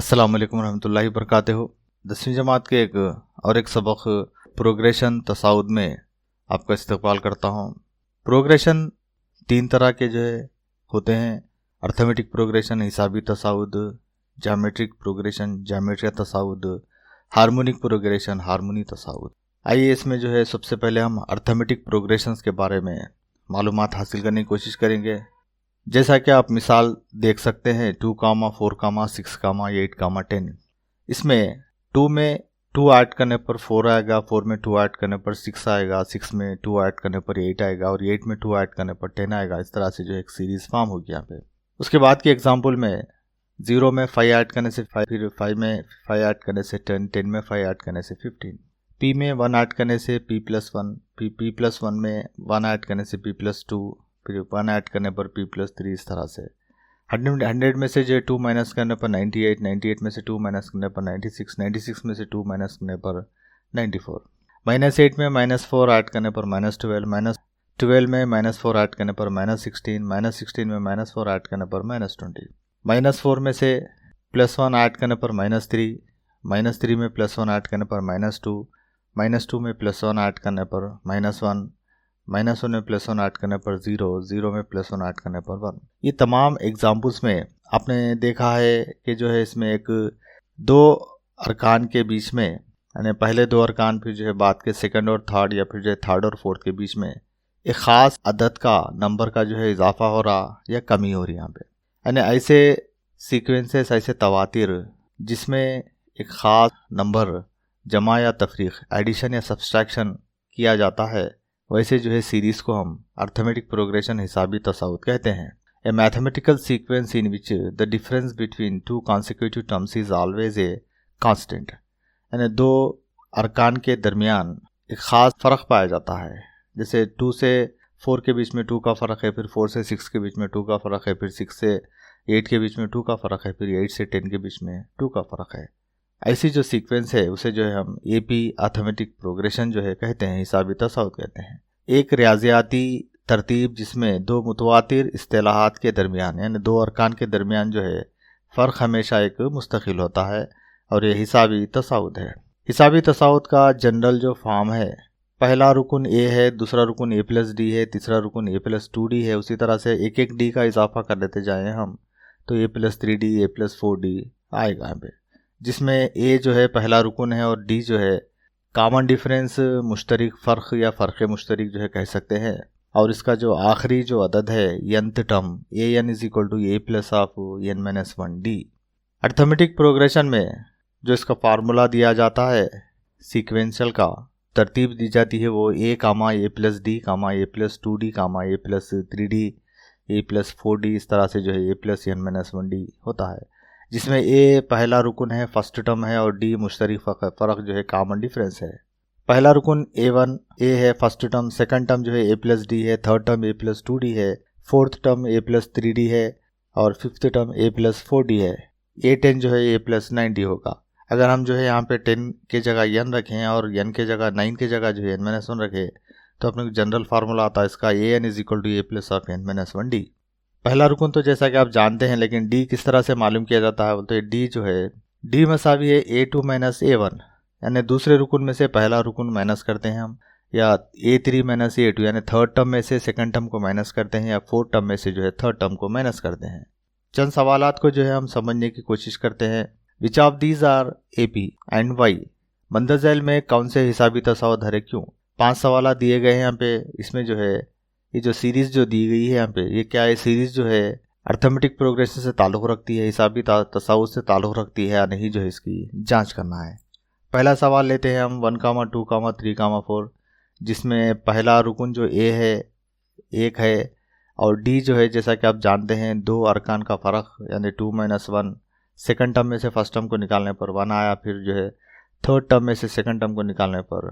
अस्सलाम वालेकुम रहमतुल्लाहि वबरकातुहू। 10वीं जमात के एक सबक प्रोग्रेशन तसाउद में आपका इस्तकबाल करता हूँ। प्रोग्रेशन 3 तरह के होते हैं। अर्थमेटिक प्रोग्रेशन हिसाबी तसाउद, ज्योमेट्रिक प्रोग्रेशन ज्योमेट्रिया तसाउद, हार्मोनिक प्रोग्रेशन हार्मोनी तसाउद। आइए इसमें सबसे पहले हम अर्थमेटिक प्रोग्रेशंस के बारे में मालूमात हासिल करने की कोशिश करेंगे। जैसा कि आप मिसाल देख सकते हैं 2, 4, 6, 8, 10। इसमें 2 में 2 ऐड करने पर 4 आएगा, 4 में 2 ऐड करने पर 6 आएगा, 6 में 2 ऐड करने पर 8 आएगा और 8 में 2 ऐड करने पर 10 आएगा। इस तरह से एक सीरीज फॉर्म होगी यहाँ पे। उसके बाद की एग्जांपल में 0 में 5 ऐड करने से 5, फिर 5 में 5 ऐड करने से 10, 10 में 5 ऐड करने से 15, P में 1 ऐड करने से P+1, P+1 में 1 ऐड करने से P+2, फिर 1 ऐड करने पर P+3। इस तरह से 100 में से 2 माइनस करने पर 98, 98 में से 2 माइनस करने पर 96, 96 में से 2 माइनस करने पर 94, -8 में -4 ऐड करने पर -12, -12 में -4 ऐड करने पर -16, -16 में -4 ऐड करने पर -20, -4 में से +1 ऐड करने पर -3, -3 में +1 ऐड करने पर -2, -2 में +1 ऐड करने पर -1, -1 में +1 ऐड करने पर 0, 0 में +1 ऐड करने पर 1। ये तमाम एग्जाम्पल्स में आपने देखा है कि इसमें 2 अरकान के बीच में, यानी पहले 2 अरकान फिर बाद के सेकंड और थर्ड, या फिर थर्ड और फोर्थ के बीच में एक ख़ास अदद का नंबर का इजाफा हो रहा या कमी हो रही यहाँ पे। यानी ऐसे सीक्वेंसेस, ऐसे तवातिर जिसमें एक ख़ास नंबर जमा या तफरीक, एडिशन या सब्सट्रैक्शन किया जाता है, वैसे सीरीज़ को हम अर्थमेटिक प्रोग्रेशन हिसाबी तसाउद कहते हैं। ए mathematical sequence in which the difference between 2 consecutive terms is always a constant. यानी 2 अरकान के दरमियान एक ख़ास फ़र्क पाया जाता है। जैसे 2 से 4 के बीच में 2 का फ़र्क है, फिर 4 से 6 के बीच में 2 का फ़र्क है, फिर 6 से 8 के बीच में 2 का फ़र्क है, फिर 8 से 10 के बीच में 2 का फ़र्क है। ऐसी सीक्वेंस है उसे हम AP अर्थमेटिक प्रोग्रेशन कहते हैं, हिसाबी तसाउद कहते हैं। एक रियाजियाती तरतीब जिसमें 2 मुतवातिर इस्तिलाहात के दरमियान, यानी 2 अरकान के दरमियान फ़र्क हमेशा एक मुस्तकिल होता है, और ये हिसाबी तसाउद है। हिसाबी तसाउद का जनरल फॉर्म है, पहला रुकन A है, दूसरा रुकन A+D है, तीसरा रुकन A+2D है। उसी तरह से एक एक D का इजाफा कर देते जाएँ हम तो A+3D, A+4D आएगा यहाँ पे, जिसमें A पहला रुकन है और D कॉमन डिफरेंस, मुश्तरक फ़र्क या फ़र्क मुश्तरक कह सकते हैं। और इसका आखिरी अदद है nth term an = a + n-1d। Arithmetic progression में इसका फार्मूला दिया जाता है, सीक्वेंशियल का तरतीब दी जाती है, वो A, A+D, A+2D, A+3D, A+4D, इस तरह से a + n-1d होता है, जिसमें A पहला रुकन है, फर्स्ट टर्म है, और D मुश्तरक फ़र्क कॉमन डिफरेंस है। पहला रुकन A है, first term, second term A+D है, थर्ड टर्म A+2D है, फोर्थ टर्म A+3D है, और फिफ्थ टर्म A+4D है। A10 A+9D होगा। अगर हम यहाँ पे 10 के जगह n रखें और n के जगह 9 के जगह n-1 रखें, तो अपने जनरल फार्मूला आता है इसका, an = a + n-1d। पहला रुकन तो जैसा कि आप जानते हैं, लेकिन D किस तरह से मालूम किया जाता है, बोलते D D मसावी है A2 - A1, यानी दूसरे रुकन में से पहला रुकन माइनस करते हैं हम, या A3 - A2, यानी थर्ड टर्म में से सेकंड टर्म को माइनस करते हैं, या फोर्थ टर्म में से थर्ड टर्म को माइनस करते हैं। चंद सवालात को हम समझने की कोशिश करते हैं। Which of these are AP and Y? मंदरजैल में कौन से हिसाबी तसाउद है, क्यों? 5 सवाल दिए गए हैं यहाँ पे। इसमें ये सीरीज़ दी गई है यहाँ पे, ये क्या है, सीरीज़ अर्थमेटिक प्रोग्रेशन से ताल्लुक़ रखती है, हिसाबी तसाउद से ताल्लुक़ रखती है या नहीं, इसकी जांच करना है। पहला सवाल लेते हैं हम 1, 2, 3, 4, जिसमें पहला रुकन A है 1 है, और D जैसा कि आप जानते हैं 2 अरकान का फ़र्क, यानी 2 - 1। सेकंड टर्म में से फर्स्ट टर्म को निकालने पर 1 आया, फिर थर्ड टर्म में से सेकंड टर्म को निकालने पर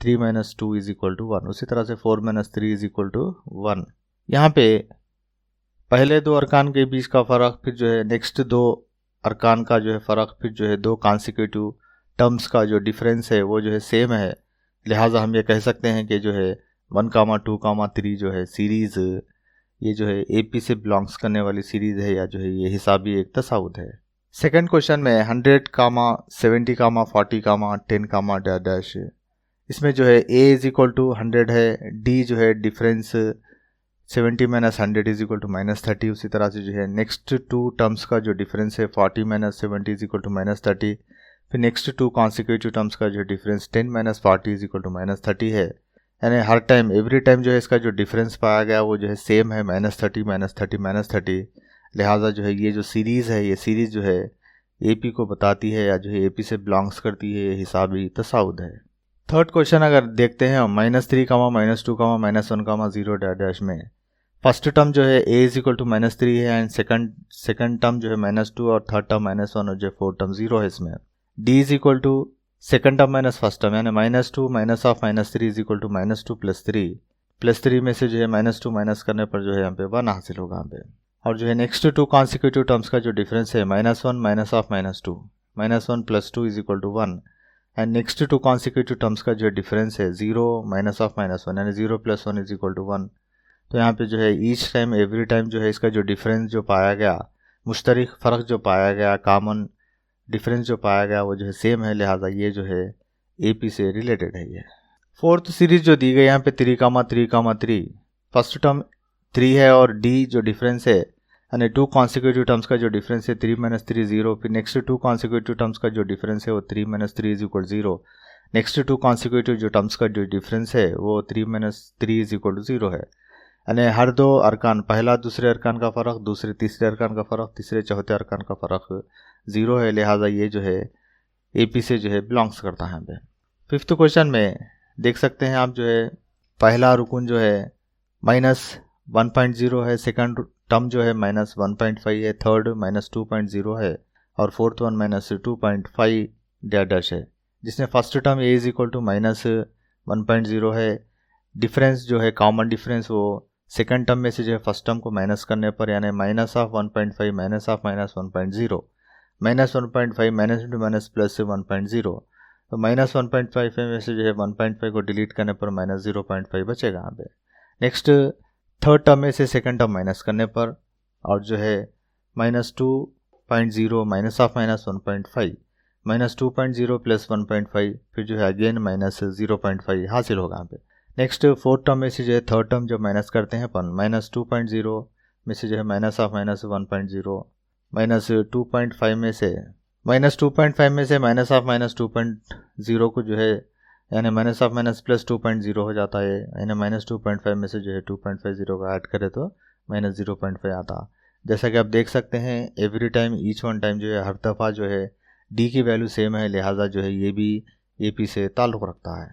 3 - 2 = 1। उसी तरह से 4 - 3 = 1। यहाँ पे पहले 2 अरकान के बीच का फ़र्क, फिर नेक्स्ट 2 अरकान का फ़र्क, फिर 2 कॉन्सिक्यूटिव टर्म्स का डिफरेंस है वो सेम है। लिहाजा हम ये कह सकते हैं कि 1, 2, 3 सीरीज़ ये AP से बिलोंग्स करने वाली सीरीज़ है, या ये हिसाबी एक तसाउद है। सेकंड क्वेश्चन में 100, 70, 40, 10, डैश, इसमें जो है a इज इक्वल टू 100 है, d जो है difference 70 minus 100 is equal to -30। उसी तरह से जो है नेक्स्ट टू टर्म्स का जो डिफरेंस है 40 माइनस 70 इज इक्वल टू -30। फिर नेक्स्ट टू कॉन्सिक्यूटिव टर्म्स का जो difference 10 minus 40 is equal to -30 है। यानी हर टाइम एवरी टाइम जो है इसका जो डिफरेंस पाया गया वो जो है सेम है, -30 -30 -30। लिहाजा जो है ये जो सीरीज़ है, ये सीरीज़ जो है एपी को बताती है या जो है एपी से बिलोंग्स करती है, ये हिसाबी तसाउद है। थर्ड क्वेश्चन अगर देखते हैं हम -3, -2, -1, 0 डैश में फर्स्ट टर्म जो है a इज इक्वल टू -3 है एंड सेकंड टर्म जो है -2 और थर्ड टर्म -1 और जो फोर्थ टर्म 0 है। इसमें d is equal to second term minus first term, यानी -2 minus of -3 is equal to -2 plus 3 में से जो है -2 माइनस करने पर जो है यहाँ पे 1 हासिल होगा यहाँ पे। और जो है नेक्स्ट टू कॉन्सिक्यूटिव टर्म्स का जो डिफरेंस है -1 minus of -2, -1 plus 2 is equal to 1 and next two consecutive terms का जो डिफरेंस है 0 माइनस ऑफ -1, यानी 0 प्लस 1 इज इक्वल टू 1। तो यहाँ पे जो है ईच टाइम एवरी टाइम जो है इसका जो डिफरेंस जो पाया गया, मुश्तरक फ़र्क जो पाया गया, कॉमन डिफरेंस जो पाया गया वो जो है सेम है। लिहाजा ये जो है एपी से रिलेटेड है। ये फोर्थ सीरीज जो दी गई यहाँ पे 3, फर्स्ट टर्म 3 है और डी जो डिफरेंस है यानी टू कॉन्सिक्यूटिव टर्म्स का जो डिफरेंस है 3 - 3 0। फिर नेक्स्ट टू कॉन्सिक्यूटिव टर्म्स का जो डिफरेंस है वो 3 - 3 is equal 0। Next two consecutive जो टर्म्स का जो डिफरेंस है वो 3 - 3 इज इक्वल टू 0 है। यानी हर दो अरकान, पहला दूसरे अरकान का फ़र्क, दूसरे तीसरे अरकान का फ़र्क, तीसरे चौथे अरकान का फ़र्क 0 है। लिहाजा ये जो है एपी से जो है बिलोंग्स करता है यहाँ पे। फिफ्थ क्वेश्चन में देख सकते हैं आप जो है पहला रुकन जो है -1.0 है, सेकंड टर्म जो है -1.5 है, थर्ड -2.0 है और फोर्थ वन -2.5 डैश है, जिसमें first term a is equal to -1.0 है। डिफरेंस जो है कॉमन डिफरेंस वो सेकंड टर्म में से जो है फर्स्ट टर्म को माइनस करने पर यानी -1.5 minus of -1.0, -1.5 minus into minus plus से 1.0। तो -1.5 में से जो है 1.5 को डिलीट करने पर -0.5 बचेगा यहाँ पे। नेक्स्ट थर्ड टर्म में से सेकंड टर्म माइनस करने पर और जो है -2.0 माइनस ऑफ -1.5, -2.0 प्लस 1.5, फिर जो है अगेन -0.5 हासिल होगा यहाँ पे। नेक्स्ट फोर्थ टर्म में से जो है थर्ड टर्म जब माइनस करते हैं अपन -2.0 में से जो है माइनस ऑफ -1.0, -2.5 में से माइनस ऑफ -2.0 को जो है यानी माइनस ऑफ माइनस प्लस 2.0 हो जाता है, यानी -2.5 में से जो है 2.50 को ऐड करें तो -0.5 आता। जैसा कि आप देख सकते हैं every time each one time जो है हर दफ़ा जो है डी की वैल्यू सेम है, लिहाजा जो है ये भी एपी से ताल्लुक़ रखता है।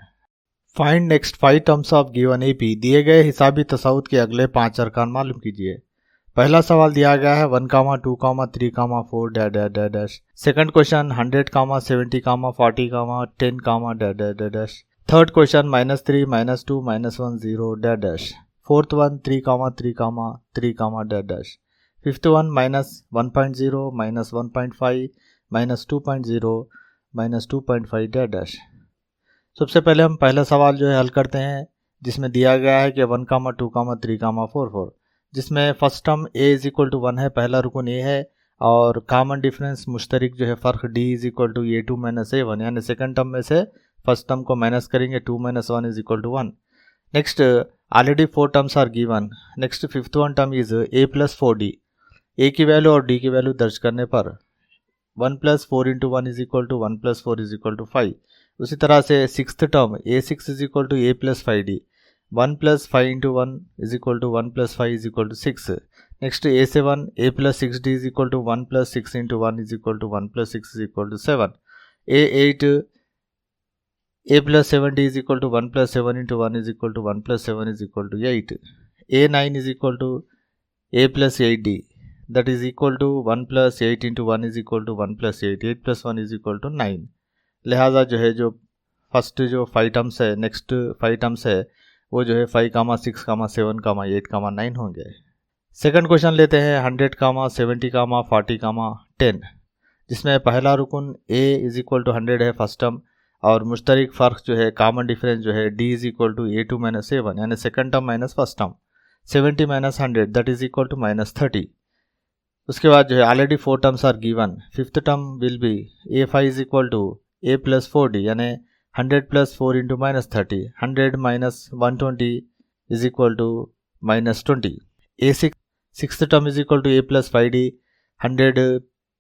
Find next 5 terms of given AP. दिए गए हिसाबी तसाउद के अगले 5 अरकान मालूम कीजिए। पहला सवाल दिया गया है 1, 2, 3, 4 dash. Second question 100, 70, 40, 10 dash. Third question -3, -2, -1, 0 dash. Fourth one 3, 3, dash. Fifth one -1.0, -1.5, -2.0, -2.5 dash. सबसे पहले हम पहला सवाल जो है हल करते हैं, जिसमें दिया गया है कि 1, 2, 3, 4, जिसमें first term a is equal to 1 है, पहला रुकन a है और कॉमन डिफरेंस मुश्तरक जो है फ़र्क d is equal to a2 - a1, यानी सेकंड टर्म में से फर्स्ट टर्म को माइनस करेंगे 2 - 1 is equal to 1। Next already 4 terms are given. Next fifth one term is a + 4d। a की वैल्यू और d की वैल्यू दर्ज करने पर 1 + 4 × 1 is equal to 1 + 4 is equal to 5। उसी तरह से sixth term a6 is equal to a + 5d। 1 + 5 × 1 is equal to 1 + 5 is equal to 6। Next a7 a + 6d is equal to 1 + 6 × 1 is equal to 1 + 6 is equal to 7। a8 a + 7d is equal to 1 + 7 × 1 is equal to 1 + 7 is equal to 8। a9 is equal to a + 8d that is equal to 1 + 8 × 1 is equal to 1 + 8, 8 + 1 is equal to 9। लिहाजा जो है जो first जो 5 terms है, next 5 terms है वो जो है 5, 6, 7, 8, 9 होंगे। सेकंड क्वेश्चन लेते हैं 100, 70, 40, 10, जिसमें पहला रुकन a इज इक्वल टू 100 है फर्स्ट टर्म और मुश्तरक फ़र्क जो है कॉमन डिफरेंस जो है d is equal to a2 - a1, यानी second term minus first term. 70 - 100 that is equal to -30। उसके बाद जो है already 4 terms are given. Fifth term will be a5 is equal to a plus 4d यानी 100 plus 4 into minus 30. 100 minus 120 is equal to minus 20. a6 sixth term is equal to a plus 5d 100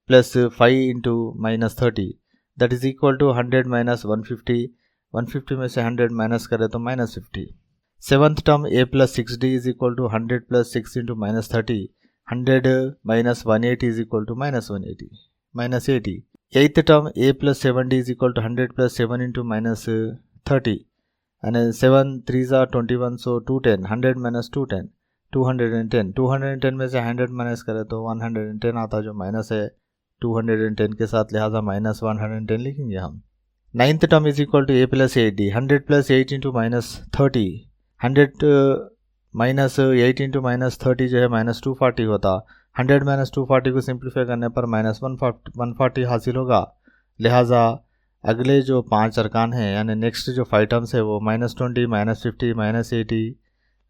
plus 5 into minus 30 that is equal to 100 minus 150. 150 में से 100 minus करें तो minus 50. Seventh term a plus 6d is equal to 100 plus 6 into minus 30. 100 minus 180 is equal to minus 180 minus 80. Eighth term a plus 7d is equal to 100 plus 7 into minus 30 and 7 3s are 21 so 210. 100 minus 210 210. 210 में से 100 minus करें तो 110 आता जो minus है 210 के साथ, लिहाजा माइनस 110 लिखेंगे हम. Ninth term is equal to a plus 8d. 100 plus 8 into minus 30. 100 minus 8 into minus 30 जो है माइनस 240 होता. 100 माइनस 240 को सिंप्लीफाई करने पर माइनस 140 हासिल होगा. लिहाजा अगले जो 5 अरकान हैं यानी नेक्स्ट जो 5 टर्म्स है वो माइनस 20 माइनस 50 माइनस 80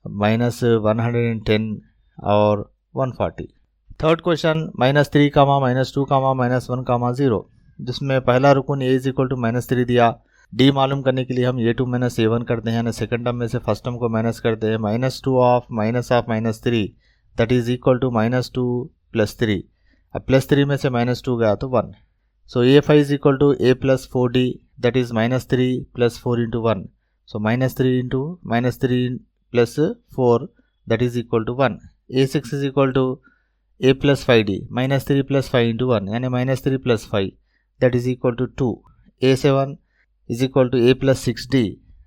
माइनस 110 और 140. Third question minus 3 comma minus 2 comma minus 1 comma 0, जिसमें पहला रुकन a is equal to minus 3 दिया. d मालूम करने के लिए हम a2 माइनस a1 करते हैं यानी सेकंड टर्म में से फर्स्ट टर्म को माइनस करते हैं. Minus 2 of minus 3 that is equal to minus 2 plus 3. अब प्लस 3 में से माइनस 2 गया तो 1. So a5 is equal to a plus 4d that is minus 3 plus 4 into 1. So minus 3 into minus 3 plus 4 that is equal to 1. a6 is equal to a plus 5d minus 3 plus 5 into 1 यानी minus 3 plus 5 that is equal to 2. a7 is equal to a plus 6d,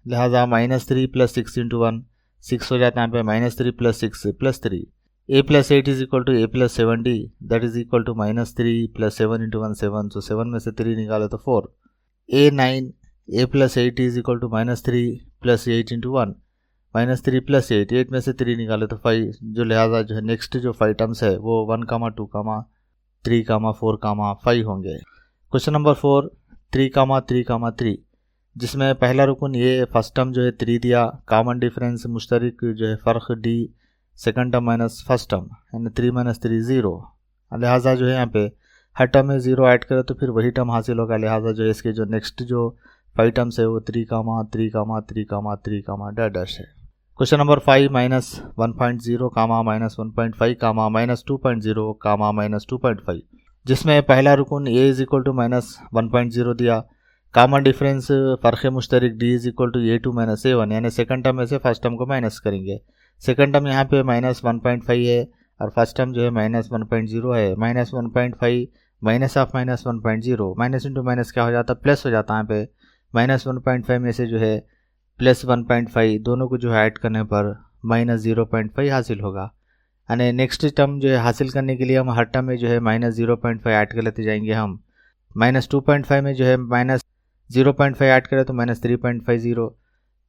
लिहाजा minus 3 plus 6 into 1 6 हो जाता है यहाँ पे minus 3 plus 6 plus 3. a plus 8 is equal to a plus 7d that is equal to minus 3 plus 7 into 1 7. So 7 में से 3 निकाले तो 4. a9 a plus 8 is equal to minus 3 plus 8 into 1 minus 3 plus 8. 8 में से 3 निकाले तो 5. जो लिहाजा जो है नेक्स्ट जो 5 टर्म्स है वो 1 कामा 2 कामा 3 कामा 4 कामा 5 होंगे. क्वेश्चन नंबर 4 3 कामा 3 कामा 3, जिसमें पहला रुकन ये फर्स्ट टर्म जो है 3 दिया. कॉमन डिफरेंस मुश्तरक जो है फ़र्क d second term minus first term यानी 3 माइनस 3 0. लिहाजा जो है यहाँ पे हर टर्म में 0 ऐड करें तो फिर वही टर्म हासिल होगा. लिहाजा जो है इसके जो नेक्स्ट जो 5 टर्म्स है वो 3 comma 3 comma 3 comma 3 comma dash है. Question number 5 minus 1.0 comma minus 1.5 comma minus 2.0 comma minus 2.5, जिसमें पहला रुकन a is equal to minus 1.0 दिया. कॉमन डिफरेंस फ़र्क मुश्तरक d is equal to a2 minus a1 यानी सेकंड टर्म में से फर्स्ट टर्म को माइनस करेंगे. सेकंड टर्म यहाँ पे माइनस 1.5 है और फर्स्ट टर्म जो है माइनस 1.0 है. Minus 1.5 minus of minus 1.0 minus into minus क्या हो जाता है प्लस हो जाता है. यहाँ पे माइनस 1.5 में से जो है प्लस 1.5 दोनों को जो है ऐड करने पर माइनस 0.5 हासिल होगा. यानी नेक्स्ट टर्म जो है हासिल करने के लिए हम हर टर्म में जो है माइनस 0.5 ऐड कर लेते जाएंगे. हम माइनस 2.5 में जो है माइनस 0.5 ऐड करें तो माइनस 3.50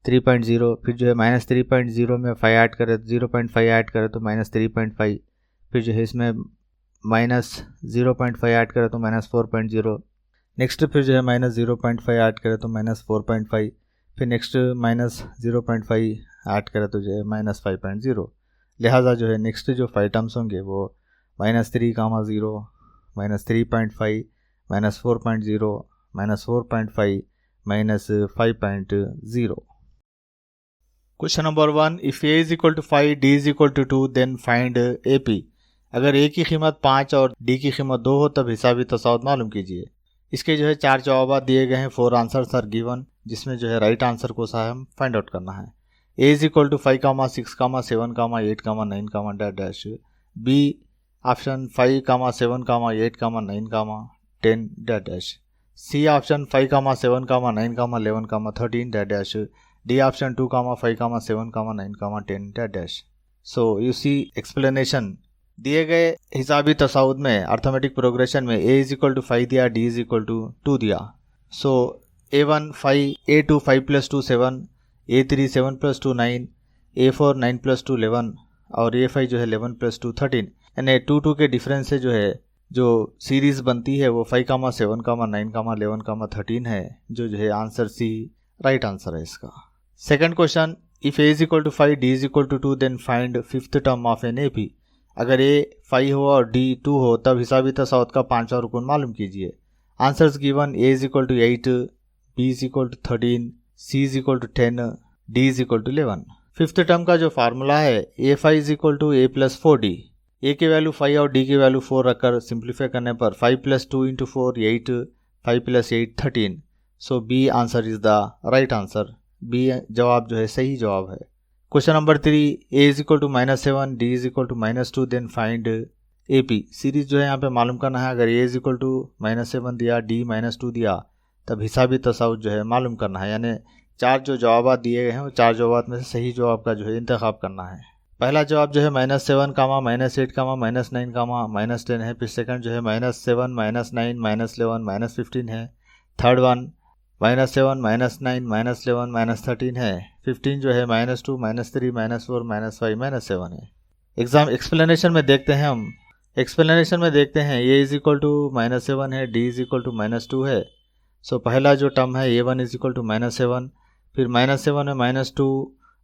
3.0, फिर जो है माइनस 3.0 में 5 ऐड करें तो 0.5 ऐड करें तो माइनस 3.5, फिर जो है इसमें माइनस 0.5 ऐड करें तो माइनस 4.0. नेक्स्ट फिर जो है माइनस 0.5 ऐड करें तो माइनस 4.5, फिर नेक्स्ट माइनस 0.5 ऐड करें तो जो है माइनस 5.0. लिहाजा जो है नेक्स्ट जो 5 टर्म्स होंगे वो minus 3 comma 0 minus 3.5 minus 4.0 minus 4.5 minus 5.0. Question number 1 if a is equal to 5 d is equal to 2 then find AP. अगर a की कीमत 5 और d की कीमत 2 हो तब हिसाबी तसाउत मालूम कीजिए. इसके जो है 4 जवाब दिए गए हैं. 4 आंसर्स आर गिवन, जिसमें जो है राइट आंसर को सा हम फाइंड आउट करना है. a is equal to 5 comma 6 comma 7 comma 8 comma 9 comma dash. b option 5 comma 7 comma 8 comma 9 comma 10 dash. c option 5 comma 7 comma 9 comma 11 comma 13 dash. d option 2 comma 5 comma 7 comma 9 comma 10 dash. So you see explanation. दिए गए हिसाबी तसाउद में arithmetic progression में a is equal to 5 दिया, d is equal to 2 दिया. सो a1 5, a2 5 plus 2 7, a3 7 plus 2 9, a4 9 plus 2 11 और a5 जो है 11 प्लस 2 13. यानी 2 के डिफरेंस से जो है जो सीरीज बनती है वो 5 कामा 7 कामा 9 कामा 11 कामा 13 है, जो है आंसर सी राइट आंसर है इसका. Second question if a is equal to 5 d is equal to 2 then find fifth term of an AP. अगर ए 5 हो और डी 2 हो तब हिसाबी तसाउत का पांचवा रुकन मालूम कीजिए। Answers given a is equal to 8, b is equal to 13, c is equal to 10, d is equal to 11। Fifth term का जो फार्मूला है a 5 is equal to a plus 4d। A की वैल्यू 5 और डी की value 4 रखकर simplify करने पर 5 plus 2 into 4 8, 5 plus 8 13। So B answer is the right answer. B जवाब जो है सही जवाब है। Question number 3, A is equal to -7, D is equal to -2, then find A P. Series जो है यहाँ पे मालूम करना है। अगर ए इज इक्वल टू -7 दिया, डी -2 दिया, तब हिसाबी तसाउत जो है मालूम करना है। यानी चार जो जवाब दिए गए हैं वो चार जवाब में से सही जवाब का जो है इंतखाब करना है। पहला जवाब जो है -7, -8, -9, -10 है। फिर सेकंड जो है -7, -9, -11, -15 है। थर्ड वन -7, -9, -11, -13 है। 15 जो है -2, -3, -4, -5, -7 है। एक्सप्लेनेशन में देखते हैं हम। एक्सप्लेनेशन में देखते हैं ए इज इक्वल टू -7 है, डी इज इक्वल टू -2 है। सो पहला जो टर्म है A1 इज इक्वल टू -7, फिर -7 में -2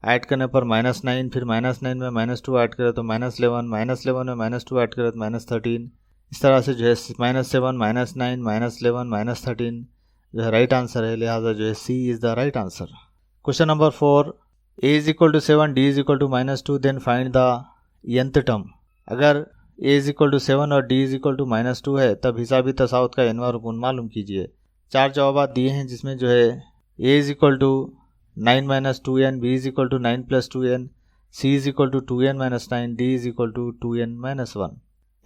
ऐड करने पर -9, फिर -9 में -2 ऐड करें तो -11, -11 में -2 ऐड करें तो -13। इस तरह से जो है -7, -9, -11, -13 जो है राइट आंसर है। लिहाजा जो है C is the right answer. Question number 4, A is equal to 7, D is equal to -2, then find the nth term. अगर ए इज इक्वल टू 7 और डी इज इक्वल टू -2 है तब हिसाबी तसाउत का nवां रुकन मालूम कीजिए। चार जवाब दिए हैं जिसमें जो है A is equal to 9 - 2n, B is equal to 9 + 2n, C is equal to 2n - 9, D is equal to 2n - 1।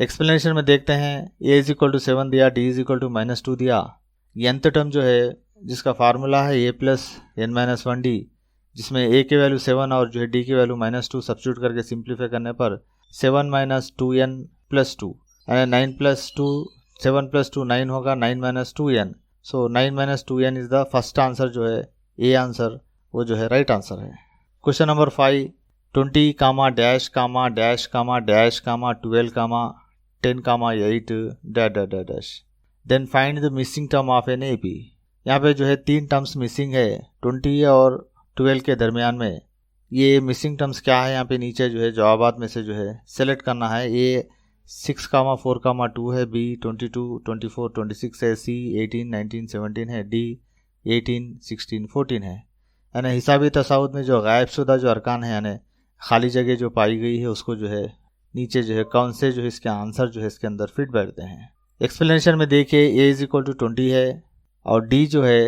Explanation में देखते हैं। ए इज इक्वल टू 7 दिया, डी इज इक्वल टू -2 दिया। nth टर्म जो है जिसका फार्मूला है a + n - 1d, जिसमें a की वैल्यू 7 और जो है d की वैल्यू -2 सब्स्टिट्यूट करके सिंप्लीफाई करने पर 7 - 2n + 2 यानी 9 + 2, 7 + 2 9 होगा, 9 - 2n। So 9 - 2n is the first answer जो है ए आंसर वो जो है राइट आंसर है। Question number 5, 20, dash, dash, dash, 12, 10, 8 dash. Then find the missing term of an A P. यहाँ पे जो है 3 टर्म्स मिसिंग है 20 और 12 के दरमियान में। ये मिसिंग टर्म्स क्या है यहाँ पे नीचे जो है जवाबात में से जो है सेलेक्ट करना है। ए 6, 4, 2 है, बी 22, 24, 26 है, सी 18, 19, 17 है, डी 18, 16, 14 है। यानी हिसाबी तसाउत में जो गायबशुदा जो अरकान है यानी खाली जगह जो पाई गई है उसको जो है नीचे जो है कौन से जो है इसके आंसर जो है इसके अंदर फिट बैठते हैं। एक्सप्लेनेशन में देखिए ए इज इक्वल टू 20 है और डी जो है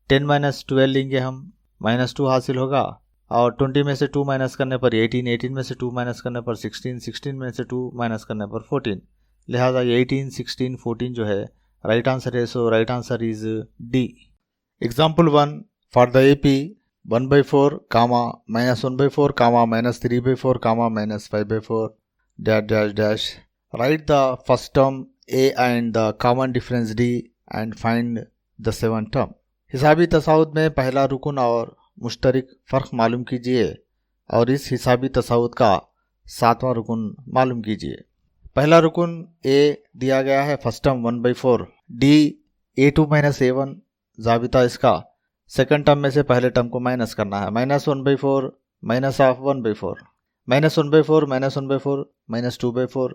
10 - 12 लेंगे हम, -2 हासिल होगा और 20 में से 2 माइनस करने पर 18, 18 में से 2 माइनस करने पर 16, 16 में से 2 माइनस करने पर 14। लिहाजा 18, 16, 14 जो है राइट आंसर है। So right answer is D. Example 1, for the A P 1/4, -1/4, -3/4, -5/4 dash dash. Write the first term A and the common difference D and find the 7th term. हिसाबी तसाउत में पहला रुकन और मुश्तरक फ़र्क मालूम कीजिए और इस हिसाबी तसाउत का 7वां रुकन मालूम कीजिए। पहला रुकन ए दिया गया है first term 1/4, D a2 - a1 Zabita इसका। सेकंड टर्म में से पहले टर्म को माइनस करना है, -1/4 -1/4, -1/4 -1/4 -2/4,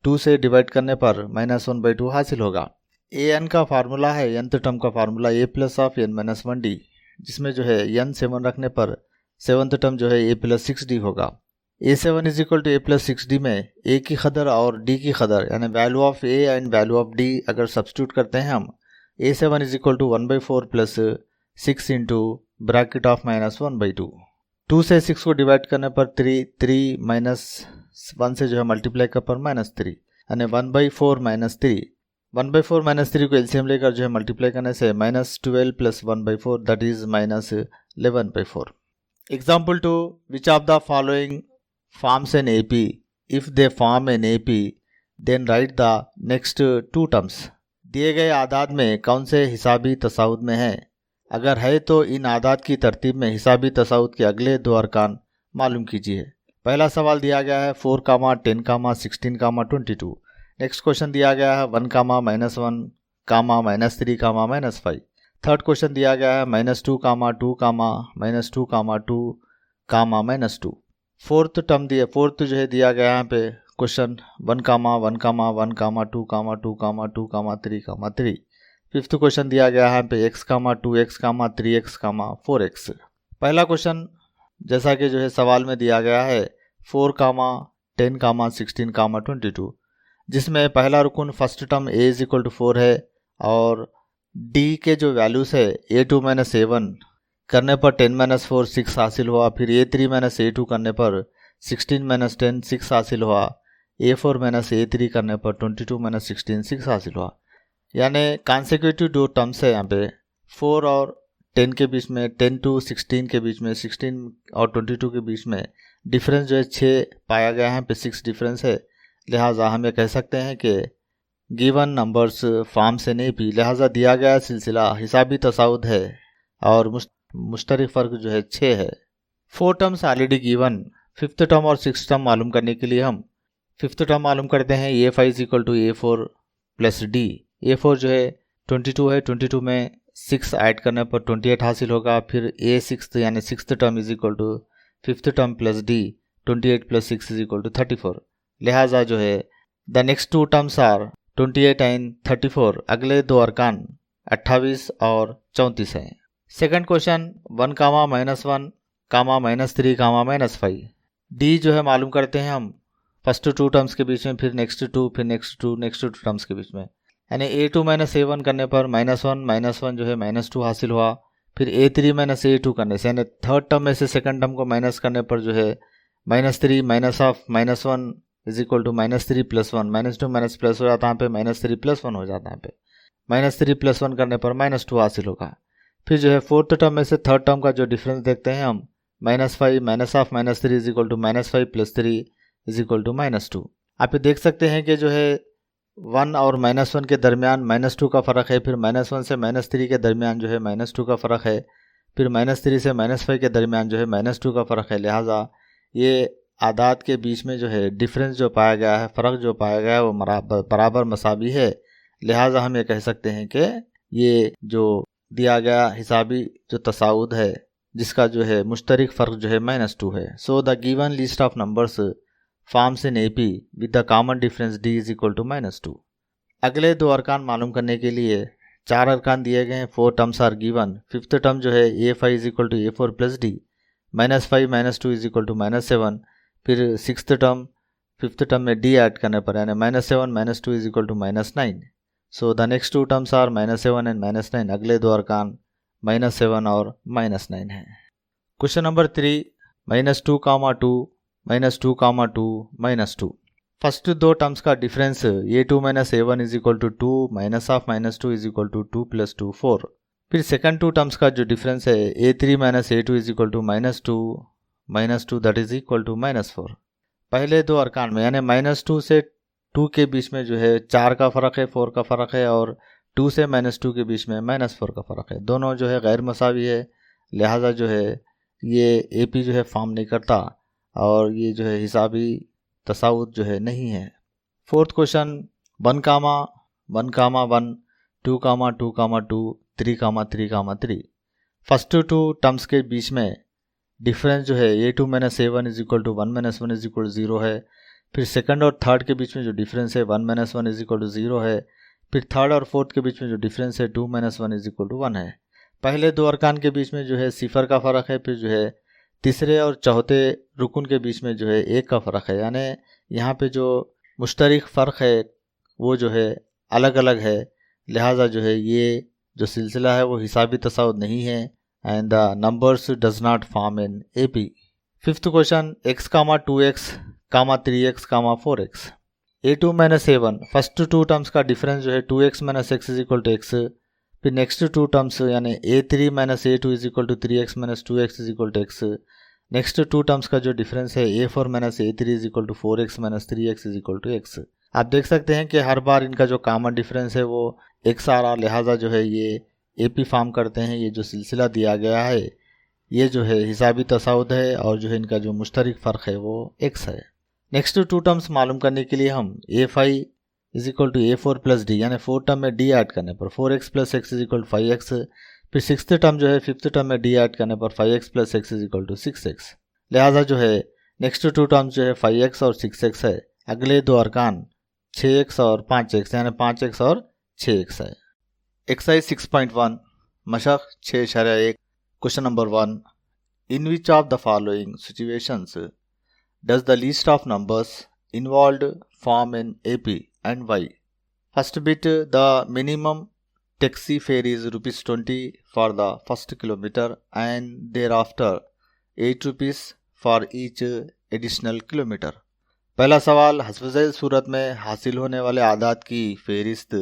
2 से डिवाइड करने पर -1/2 हासिल होगा। ए एन का फार्मूला है nth टर्म का फार्मूला a + n - 1d, जिसमें जो है n 7 रखने पर 7th टर्म जो है a + 6d होगा। a7 is equal to a + 6d में a की कदर और d की कदर यानी value of a and value of d अगर सब्स्टिट्यूट करते हैं हम, a7 is equal to 1/4 + 6 into bracket of -1/2। 2 से 6 को डिवाइड करने पर 3 -1 से जो है मल्टीप्लाई कर पर -3 यानी 1/4 - 3। 1/4 - 3 को एलसीएम लेकर जो है मल्टीप्लाई करने से -12 + 1/4 that is -11/4। Example 2, which of the following forms an AP? If they form an AP then write the next 2 terms. दिए गए आदाद में कौन से हिसाबी तसाउत में है? अगर है तो इन आदाद की तरतीब में हिसाबी तसाउत के अगले 2 अरकान मालूम कीजिए। पहला सवाल दिया गया है 4, 10, 16, 22। नेक्स्ट क्वेश्चन दिया गया है 1, -1, -3, -5। थर्ड क्वेश्चन दिया गया है -2, 2, -2, -2, -2। फोर्थ जो है दिया गया है यहाँ पे क्वेश्चन 1,1,1,2,2,2,3, 5th क्वेश्चन दिया गया है पे x, 2x, 3x, 4x। पहला क्वेश्चन जैसा कि जो है सवाल में दिया गया है 4, 10, 16, 22, जिसमें पहला रुकन फर्स्ट टर्म a = 4 है और d के जो वैल्यूज़ है a2 - a1 करने पर 10 - 4 6 हासिल हुआ, फिर a3 - a2 करने पर 16 - 10 6 हासिल हुआ, a4 - a3 करने पर 22 - 16 6 हासिल हुआ। यानी कॉन्सेक्यूटिव दो टर्म्स है यहाँ पे 4 और 10 के बीच में, 10 to 16 के बीच में, 16 और 22 के बीच में डिफरेंस जो है 6 पाया गया है, पे 6 डिफरेंस है। लिहाजा हम ये कह सकते हैं कि गिवन नंबर्स फॉर्म से नहीं भी, लिहाजा दिया गया सिलसिला हिसाबी तसाउद है और मुश्तरक फ़र्क जो है 6 है। 4 terms already given, 5th term और 6th टर्म मालूम करने के लिए हम 5th टर्म मालूम करते हैं a5 = a4 + d। a4 जो है 22 है, 22 में 6 ऐड करने पर 28 हासिल होगा, फिर a6 यानी 6th term = 5th term + d, 28 + 6 = 34। लिहाजा जो है the next 2 terms are 28 and 34। अगले दो अरकान 28 और 34 हैं। Second question 1, -1, -3, -5। डी जो है मालूम करते हैं हम फर्स्ट 2 टर्म्स के बीच में, फिर नेक्स्ट 2, फिर नेक्स्ट 2, नेक्स्ट 2 टर्म्स के बीच में। यानी a2 - a1 करने पर -1 जो है -2 हासिल हुआ, फिर a3 - a2 करने से, यानी थर्ड टर्म में से सेकंड टर्म को माइनस करने पर जो है -3 - -1 = -3 + 1, -2 माइनस प्लस हो जाता है, यहाँ पे -3 + 1 हो जाता है, यहाँ पे -3 + 1 करने पर -2 हासिल होगा। फिर जो है फोर्थ टर्म में से थर्ड टर्म का जो डिफरेंस देखते हैं हम -5 - -3 = -5 + 3 = -2। आप ये देख सकते हैं कि जो है 1 और -1 के दरमियान -2 का फ़र्क है, फिर -1 से -3 के दरमियान जो है -2 का फ़र्क है, फिर -3 से -5 के दरमियान जो है -2 का फ़र्क है। लिहाजा ये आदाद के बीच में जो है डिफरेंस जो पाया गया है, फ़र्क जो पाया गया है वो बराबर मसावी है। लिहाजा हम ये कह सकते हैं कि ये जो दिया गया हिसाबी जो तसाउद है जिसका जो है मुश्तरक फ़र्क जो है -2 है। So the given list of numbers forms in AP with the common difference d = -2। अगले दो अरकान मालूम करने के लिए 4 अरकान दिए गए हैं, 4 terms are given. 5th term जो है a5 = a4 + d, -5 - 2 = -7, फिर 6th टर्म 5th टर्म में d ऐड करने पर यानी -7 - 2 = -9। So the next 2 terms are -7 and -9। अगले दो अरकान -7 और -9 हैं। Question number 3 -2, -2, -2। फर्स्ट दो टर्म्स का डिफरेंस a2 - a1 = 2, -2 = 2 + 2 4। फिर सेकंड 2 टर्म्स का जो डिफरेंस है a3 - a2 = -2, that is equal to -4। पहले दो अरकान में यानी -2 से 2 के बीच में जो है 4 का फ़र्क है, 4 का फ़र्क है, और 2 से -2 के बीच में -4 का फ़र्क है। दोनों जो है गैर मसावी है, लिहाजा जो है ये AP जो है फॉर्म नहीं करता और ये जो है हिसाबी तसाउद जो है नहीं है। Fourth question 1, 1, 2, 2, 3, 3। फर्स्ट 2 टर्म्स के बीच में डिफरेंस जो है a2 - a1 = 1 - 1 = 0 है। फिर सेकंड और थर्ड के बीच में जो डिफरेंस है 1 - 1 = 0 है। फिर थर्ड और फोर्थ के बीच में जो डिफरेंस है 2 - 1 = 1 है। पहले दो अरकान के बीच में जो है 0 का फ़र्क है, फिर जो है तीसरे और चौथे रुकन के बीच में जो है 1 का फ़र्क है। यानी यहाँ पे जो मुश्तरक फ़र्क है वो जो है अलग अलग है, लिहाजा जो है ये जो सिलसिला है वो हिसाबी तसाउद नहीं है and the numbers does not form in AP. Fifth question x, 2x, 3x, 4x. a2 - a1 first 2 terms का डिफरेंस जो है 2x - x = x। फिर नेक्स्ट 2 टर्म्स यानी a3 - a2 = 3x - 2x = x। Next 2 terms का जो difference है a4 - a3 = 4x - 3x = x। आप देख सकते हैं कि हर बार इनका जो कॉमन डिफरेंस है वो x आ रहा, लिहाजा जो है ये AP फॉर्म करते हैं। ये जो सिलसिला दिया गया है ये जो है हिसाबी तसाउद है और जो है इनका जो मुश्तरक फ़र्क है वो x है। नेक्स्ट 2 टर्म्स मालूम करने के लिए हम a5 = a4 + d यानी 4 टर्म में d ऐड करने पर 4x + x = 5x। फिर 6th टर्म जो है 5th टर्म में d ऐड करने पर 5x + x = 6x। लिहाजा जो है नेक्स्ट 2 टर्म्स जो है 5x और 6x है, अगले दो अरकान 6x और 5x यानी 5x और 6x है। Exercise 6.1 मशक 6.1 question number 1 in which of the following situations does the list of numbers involved form in AP and Y? First bit, the minimum taxi fare is ₹20 for the first kilometer and thereafter 8 rupees for each additional kilometer. पहला सवाल, हस्बज़ैल सूरत में हासिल होने वाले आदात की फेरिस्त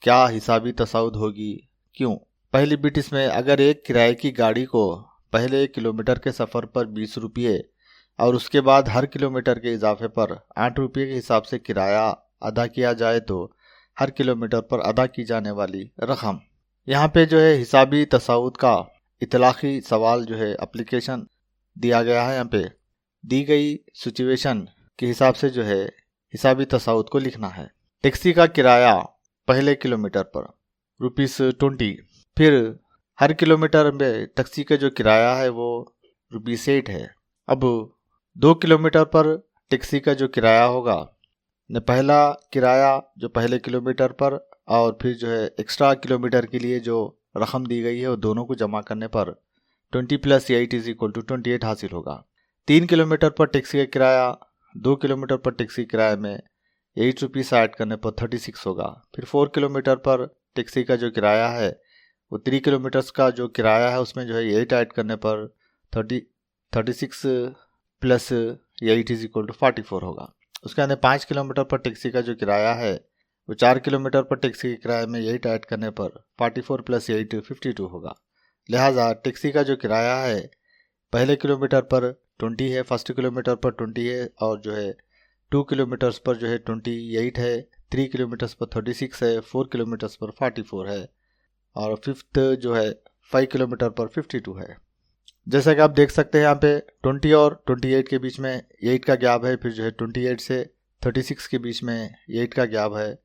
क्या हिसाबी तसाउद होगी, क्यों? पहली बिट इसमें, अगर एक किराए की गाड़ी को पहले किलोमीटर के सफ़र पर 20 रुपये और उसके बाद हर किलोमीटर के इजाफे पर 8 रुपये के हिसाब से किराया अदा किया जाए तो हर किलोमीटर पर अदा की जाने वाली रकम। यहाँ पे जो है हिसाबी तसाउद का इतलाक़ी सवाल जो है एप्लीकेशन दिया गया है। यहाँ पे दी गई सिचुएशन के हिसाब से जो है हिसाबी तसाउद को लिखना है। टैक्सी का किराया पहले किलोमीटर पर ₹20, फिर हर किलोमीटर में टैक्सी का जो किराया है वो ₹8 है। अब 2 किलोमीटर पर टैक्सी का जो किराया होगा न, पहला किराया जो पहले किलोमीटर पर और फिर जो है एक्स्ट्रा किलोमीटर के लिए जो रकम दी गई है वो दोनों को जमा करने पर 20 + 8 = 28 हासिल होगा। 3 किलोमीटर पर टैक्सी का किराया 2 किलोमीटर पर टैक्सी किराए में 8 रुपीस ऐड करने पर 36 होगा। फिर 4 किलोमीटर पर टैक्सी का जो किराया है वो 3 किलोमीटर्स का जो किराया है उसमें जो है 8 ऐड करने पर 36 + 8 = 44 होगा। उसके अंदर 5 किलोमीटर पर टैक्सी का जो किराया है वो 4 किलोमीटर पर टैक्सी के किराए में 8 ऐड करने पर 44 + 8 52 होगा। लिहाजा टैक्सी का जो किराया है पहले किलोमीटर पर 20 है, फर्स्ट किलोमीटर पर 20 है और जो है 2 किलोमीटर्स पर जो है 28 है, 3 किलोमीटर्स पर 36 है, 4 किलोमीटर्स पर 44 है और फिफ्थ जो है 5 किलोमीटर पर 52 है। जैसा कि आप देख सकते हैं यहाँ पे 20 और 28 के बीच में 8 का गैप है, फिर जो है 28 से 36 के बीच में 8 का गैप है,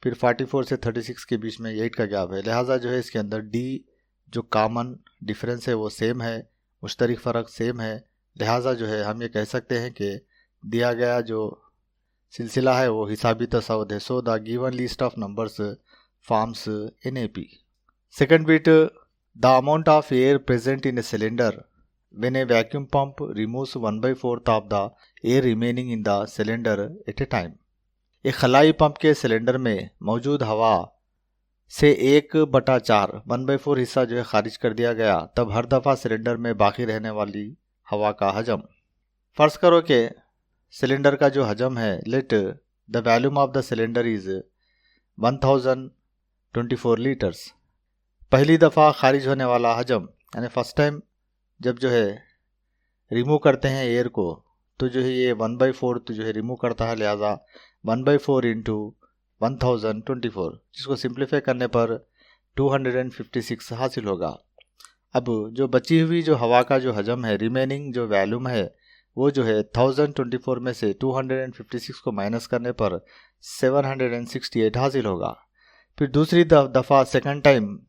फिर 44 से 36 के बीच में 8 का गैप है। लिहाजा जो है इसके अंदर डी जो कॉमन डिफरेंस है वो सेम है, मुश्तरक फ़र्क सेम है। लिहाजा जो है हम ये कह सकते हैं कि दिया गया जो सिलसिला है वो हिसाबी तसाउद है। So the given list of numbers forms in AP। Second bit, the amount of air present in a cylinder when a vacuum pump removes 1/4 of the air remaining in the cylinder at a time। एक खलाई pump के cylinder में मौजूद हवा से 1/4 1/4 हिस्सा जो है खारिज कर दिया गया, तब हर दफ़ा सिलेंडर में बाकी रहने वाली हवा का हजम। फ़र्ज़ करो कि सिलेंडर का जो हजम है, let the volume of the cylinder is 1024 litres. पहली दफ़ा खारिज होने वाला हजम यानी फर्स्ट टाइम जब जो है रिमूव करते हैं एयर को तो जो है ये 1/4 तो जो है रिमूव करता है, लिहाजा 1/4 × 1024 जिसको सिंप्लीफाई करने पर 256 हासिल होगा। अब जो बची हुई जो हवा का जो हजम है, रिमेनिंग जो वॉल्यूम है वो जो है 1024 में से 256 को माइनस करने पर 768 हासिल होगा। फिर दूसरी दफ़ा सेकंड टाइम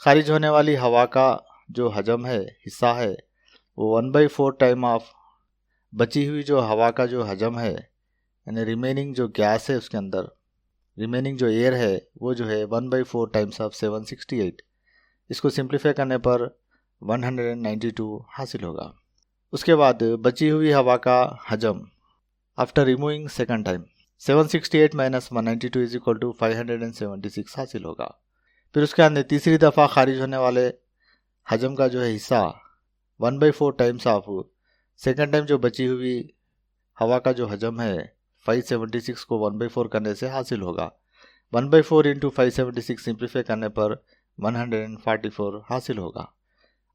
खारिज होने वाली हवा का जो हजम है हिस्सा है वो 1/4 टाइम ऑफ बची हुई जो हवा का जो हजम है यानी रिमेनिंग जो गैस है उसके अंदर रिमेनिंग जो एयर है वो जो है 1/4 टाइम्स ऑफ 768, इसको सिंप्लीफाई करने पर 192 हासिल होगा। उसके बाद बची हुई हवा का हजम आफ्टर रिमूविंग सेकंड टाइम 768 - 192 = 576 हासिल होगा। फिर उसके अंदर तीसरी दफ़ा खारिज होने वाले हजम का जो है हिस्सा 1/4 टाइम्स ऑफ सेकंड टाइम जो बची हुई हवा का जो हजम है 576 को 1/4 करने से हासिल होगा। 1/4 × 576 सिंप्लीफाई करने पर 144 हासिल होगा।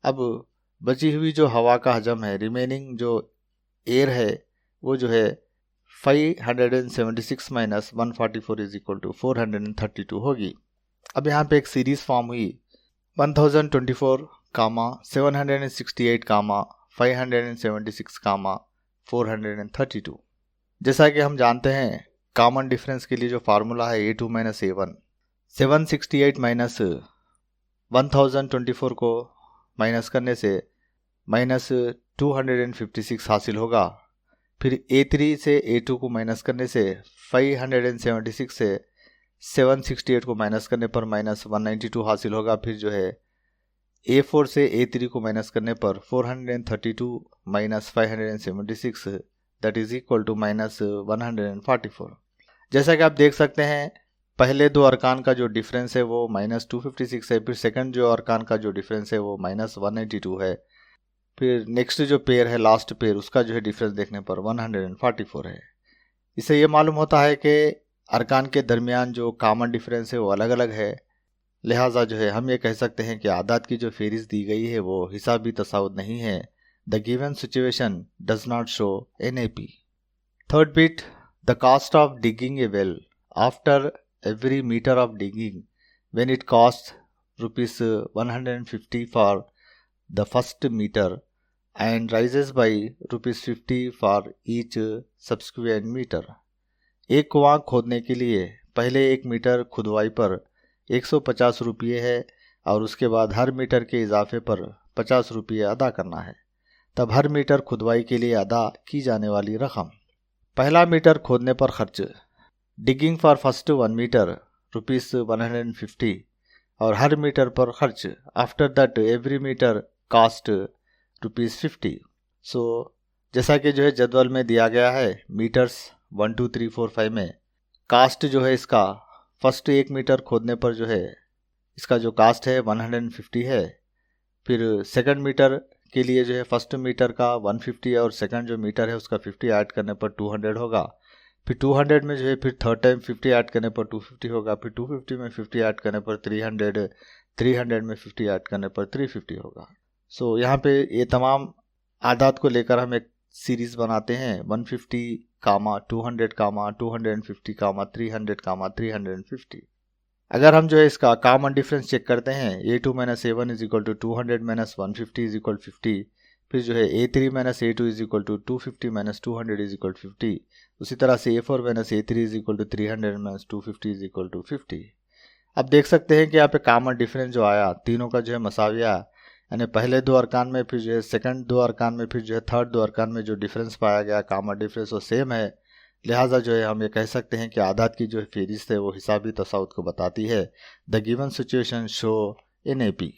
अब बची हुई जो हवा का हजम है, रिमेनिंग जो एयर है वो जो है 576 - 144 = 432 होगी। अब यहाँ पे एक सीरीज़ फॉर्म हुई 1024, 768, 576, 432। जैसा कि हम जानते हैं कॉमन डिफरेंस के लिए जो फार्मूला है A2 - A1, 768 माइनस 1024 को माइनस करने से -256 हासिल होगा। फिर A3 से A2 को माइनस करने से 576 से 768 को माइनस करने पर -192 हासिल होगा। फिर जो है A4 से A3 को माइनस करने पर 432 - 576 दैट इज इक्वल टू -144। जैसा कि आप देख सकते हैं पहले दो अरकान का जो डिफरेंस है वो -256 है, फिर सेकंड जो अरकान का जो डिफरेंस है वो -192 है, फिर नेक्स्ट जो पेयर है लास्ट पेयर उसका जो है डिफरेंस देखने पर 144 है। इससे ये मालूम होता है कि अरकान के दरमियान जो कॉमन डिफरेंस है वो अलग अलग है, लिहाजा जो है हम ये कह सकते हैं कि आदात की जो फेरिस्त दी गई है वो हिसाबी तसाउद नहीं है। The given situation does not show NAP। Third bit, the cost of digging a well after every meter of digging when it costs rupees 150 for the first meter and rises by rupees 50 for each subsequent meter। एक कुआं खोदने के लिए पहले 1 metre खुदवाई पर 150 रुपये है और उसके बाद हर मीटर के इजाफे पर 50 रुपये अदा करना है। तब हर मीटर खुदवाई के लिए अदा की जाने वाली रकम। पहला मीटर खोदने पर खर्च digging for first 1 metre rupees 150 और हर मीटर पर खर्च after that every metre cost rupees 50। So जैसा कि जो है जदवल में दिया गया है मीटर्स 1 2 3 4 5 में कास्ट जो है इसका फर्स्ट 1 मीटर खोदने पर जो है इसका जो कास्ट है 150 है, फिर सेकंड मीटर के लिए जो है फर्स्ट मीटर का 150 है और सेकंड जो मीटर है उसका 50 ऐड करने पर 200 होगा, फिर 200 में जो है फिर थर्ड टाइम 50 ऐड करने पर 250 होगा, फिर 250 में 50 ऐड करने पर 300, 300 में 50 ऐड करने पर 350 होगा। सो यहाँ पे ये तमाम आदात को लेकर हम एक सीरीज़ बनाते हैं 150, 200, 250, 300, 350। अगर हम जो है इसका कॉमन डिफरेंस चेक करते हैं A2 - A1 = 200 - 150 = 50, फिर जो है A3 - A2 = 250 - 200 = 50, उसी तरह से A4 - A3 = 300 - 250 = 50। अब देख सकते हैं कि यहाँ पे कॉमन डिफरेंस जो आया तीनों का जो है मसाविया, यानी पहले दो अरकान में फिर जो है सेकंड दो अरकान में फिर जो है थर्ड दो अरकान में जो डिफरेंस पाया गया कॉमन डिफरेंस वो सेम है। लिहाजा जो है हम ये कह सकते हैं कि आदात की जो फेरिस्त है वो हिसाबी तसाउद को बताती है। The given situation show NAP।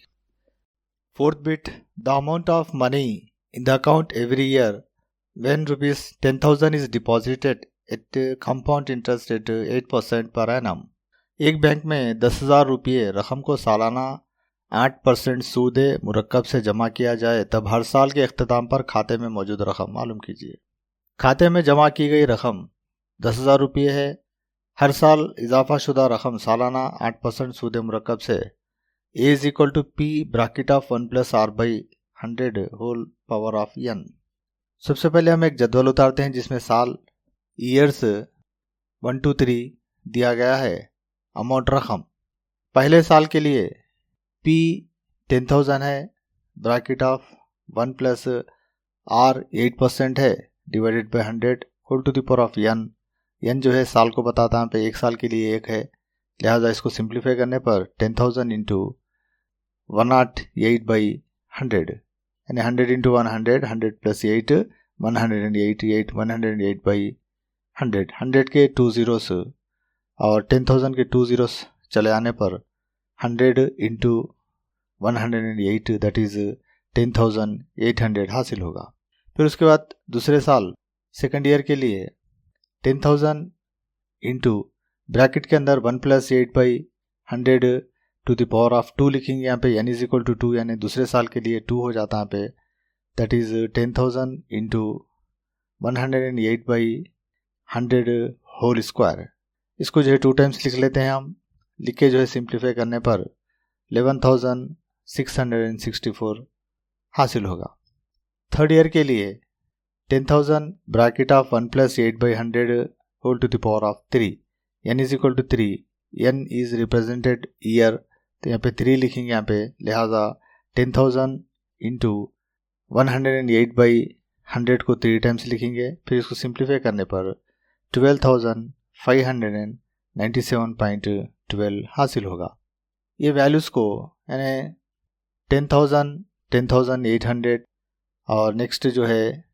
Fourth bit, the amount of money in the account every year when rupees 10,000 is deposited at compound interest at 8% per annum। एक बैंक में 10,000 रुपये रकम को सालाना 8% सूद मुरक्कब से जमा किया जाए तब हर साल के अख्ताम पर खाते में मौजूद रकम मालूम कीजिए। खाते में जमा की गई रकम 10,000 रुपये है, हर साल इजाफा शुदा रकम सालाना 8% सूद मुरक्कब से A = P bracket of 1 + R/100 whole power of n। सबसे पहले हम एक जदवल उतारते हैं जिसमें साल ईयर्स 1 2 3 दिया गया है, अमाउंट रकम। पहले साल के लिए P 10,000 है, ब्रैकेट ऑफ 1 + R 8% है divided by 100 whole to the power of n। n जो है साल को बताता है पे एक साल के लिए 1 है, लिहाजा इसको सिंप्लीफाई करने पर 10,000 × 108/100 यानी 100 × 100, 100 + 8 108, 108/100, 100 के 2 zeros और 10,000 के 2 zeros चले आने पर 100 × 108 दैट इज 10,800 हासिल होगा। फिर उसके बाद दूसरे साल सेकंड ईयर के लिए 10,000 × ब्रैकेट के अंदर 1 + 8/100 टू द पावर ऑफ 2 लिखेंगे यहाँ पे n = 2, यानी दूसरे साल के लिए 2 हो जाता है पे, दैट इज 10,000 × 108/100 होल स्क्वायर। इसको जो है 2 टाइम्स लिख लेते हैं हम, लिख के जो है सिंप्लीफाई करने पर 11,664 हासिल होगा। थर्ड ईयर के लिए 10,000 bracket of 1 + 8/100 whole to the power of 3, n = 3, n is represented year, तो यहाँ पे 3 लिखेंगे यहाँ पे, लिहाजा 10,000 × 108/100 को 3 टाइम्स लिखेंगे, फिर इसको सिंप्लीफाई करने पर 12,597.12 हासिल होगा। ये वैल्यूज़ को यानी 10,000, 10,800 और नेक्स्ट जो है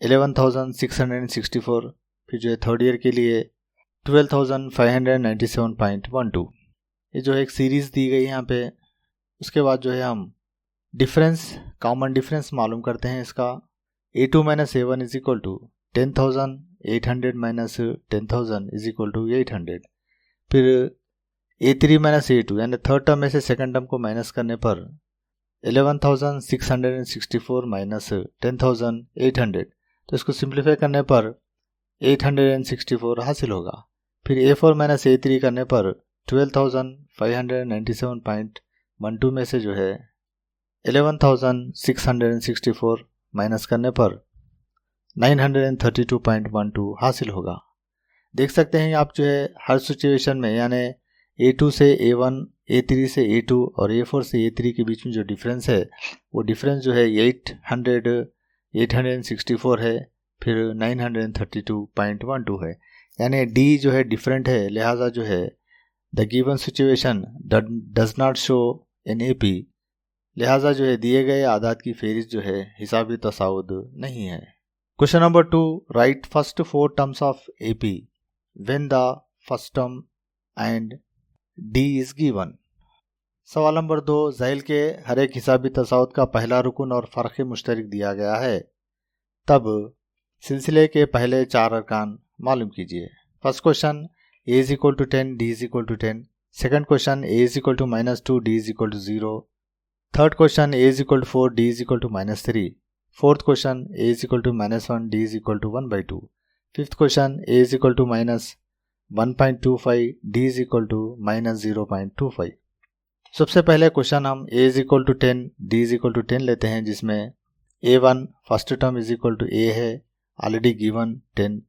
11,664, फिर जो है थर्ड ईयर के लिए 12,597.12। ये जो है एक सीरीज़ दी गई यहाँ पे। उसके बाद जो है हम डिफरेंस, कॉमन डिफरेंस मालूम करते हैं इसका। A2 minus A1 is equal to 10,800 minus 10,000 is equal to 800। फिर A3 माइनस A2 यानी थर्ड टर्म में से सेकंड टर्म को माइनस करने पर 11,664 माइनस 10,800, तो इसको सिंप्लीफाई करने पर 864 हासिल होगा। फिर A4 माइनस A3 करने पर 12,597.12 में से जो है 11,664 माइनस करने पर 932.12 हासिल होगा। देख सकते हैं आप जो है हर सिचुएशन में यानी A2 से A1, A3 से A2 और A4 से A3 के बीच में जो डिफरेंस है वो डिफरेंस जो है 864 है, फिर 932.12 है। यानी D जो है डिफरेंट है, लिहाजा जो है the given situation does not show in AP, लिहाजा जो है दिए गए आदाद की फेरिस्त जो है हिसाबी तसाउद नहीं है। Question number 2, right first 4 terms of AP when the first term and D is given. सवाल नंबर 2, ज़ैल के हर एक हिसाबी तसाउद का पहला रुकन और फ़र्क़ मुश्तरक दिया गया है, तब सिलसिले के पहले 4 अरकान मालूम कीजिए। First question A is equal to 10, D is equal to 10। Second question A is equal to -2, D is equal to 0। Third question A is equal to 4, D is equal to -3। Fourth question A is equal to -1, D is equal to 1/2। Fifth question A is equal to -1.25, D is equal to -0.25। सबसे पहले question हम A is equal to 10, D is equal to 10 लेते हैं, जिसमें A1 first term is equal to A है, already given 10।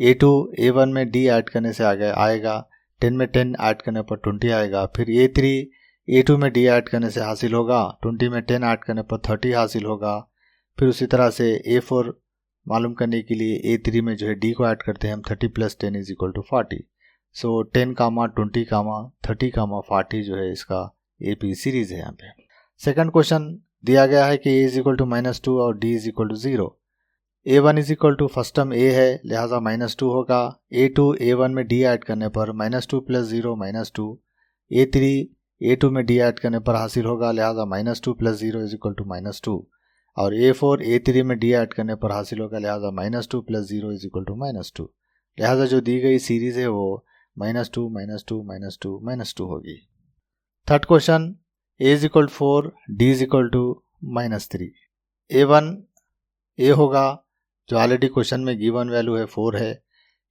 A2 A1 में D add करने से आएगा 10 में 10 ऐड करने पर 20 आएगा। फिर A3 A2 में D ऐड करने से हासिल होगा, 20 में 10 ऐड करने पर 30 हासिल होगा। फिर उसी तरह से A4 मालूम करने के लिए A3 में जो है D को ऐड करते हैं हम, 30 + 10 इज इक्वल टू 40। सो 10, 20, 30, 40 जो है इसका AP सीरीज है यहाँ पे। सेकंड क्वेश्चन दिया गया है कि A इज इक्वल टू -2 और D is equal to 0। A1 is equal to first term A है, लिहाजा -2 होगा। A2 A1 में D ऐड करने पर -2 + 0 -2। A3 A2 में D ऐड करने पर हासिल होगा, लिहाजा -2 + 0 इज इक्वल टू -2। और A4 A3 में D ऐड करने पर हासिल होगा, लिहाजा -2 + 0 इज इक्वल टू -2। लिहाजा जो दी गई सीरीज़ है वो -2 -2 -2 -2 होगी। Third question A is equal to 4, D is equal to -3। A1 A होगा जो ऑलरेडी क्वेश्चन में गिवन वैल्यू है 4 है।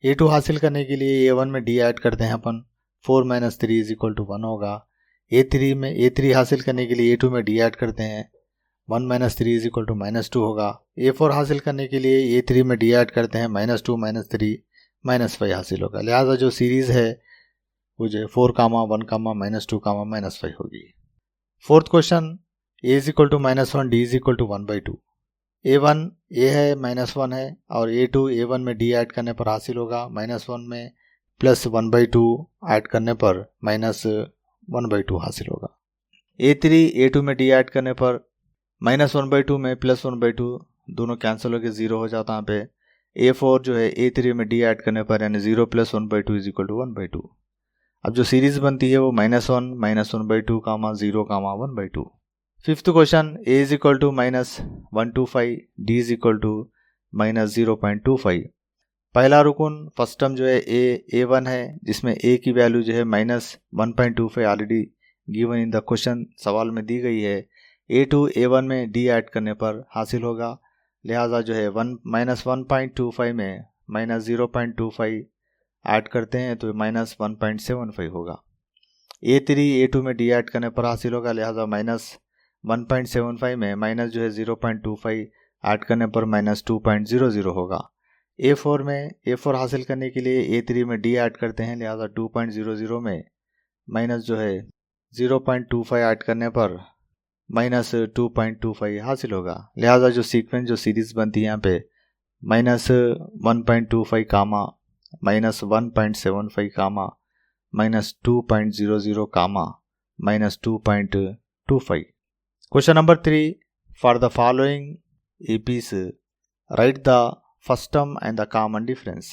A2 हासिल करने के लिए A1 में D ऐड करते हैं अपन, 4 - 3 इज इक्वल टू 1 होगा। A3 हासिल करने के लिए A2 में D ऐड करते हैं, 1 - 3 इज इक्वल टू -2 होगा। A4 हासिल करने के लिए A3 में D ऐड करते हैं, -2 - 3 -5 हासिल होगा। लिहाजा जो सीरीज़ है वो जो 4, 1, -2, -5 होगी। Fourth question A is equal to -1, D is equal to 1/2। A1 A है, -1 है, और A2 A1 में D ऐड करने पर हासिल होगा, -1 में +1/2 ऐड करने पर -1/2 हासिल होगा। A3 A2 में D ऐड करने पर -1/2 में +1/2 दोनों कैंसिल होकर 0 हो जाता है यहाँ पे। A4 जो है A3 में D ऐड करने पर यानी 0 + 1/2 इज इक्वल टू 1/2। अब जो सीरीज बनती है वो -1 -1/2 0 1/2। Fifth question A is equal to -125, D is equal to -0.25। पहला रुकन फर्स्ट टर्म जो है A1 है, जिसमें A की वैल्यू जो है -1.25 already given in the question, सवाल में दी गई है। A2 A1 में D ऐड करने पर हासिल होगा, लिहाजा जो है -1.25 में -0.25 ऐड करते हैं तो -1.75 होगा। A3 A2 में D ऐड करने पर हासिल होगा, लिहाजा -1.75 में माइनस जो है 0.25 ऐड करने पर -2.00 होगा। A4 हासिल करने के लिए A3 में D ऐड करते हैं, लिहाजा 2.00 में माइनस जो है 0.25 ऐड करने पर -2.25 हासिल होगा। लिहाजा जो सीक्वेंस जो सीरीज़ बनती है यहाँ पे -1.25 comma -1.75 comma -2.00 comma -2.25। Question number 3, for the following APs write the first term and the common difference.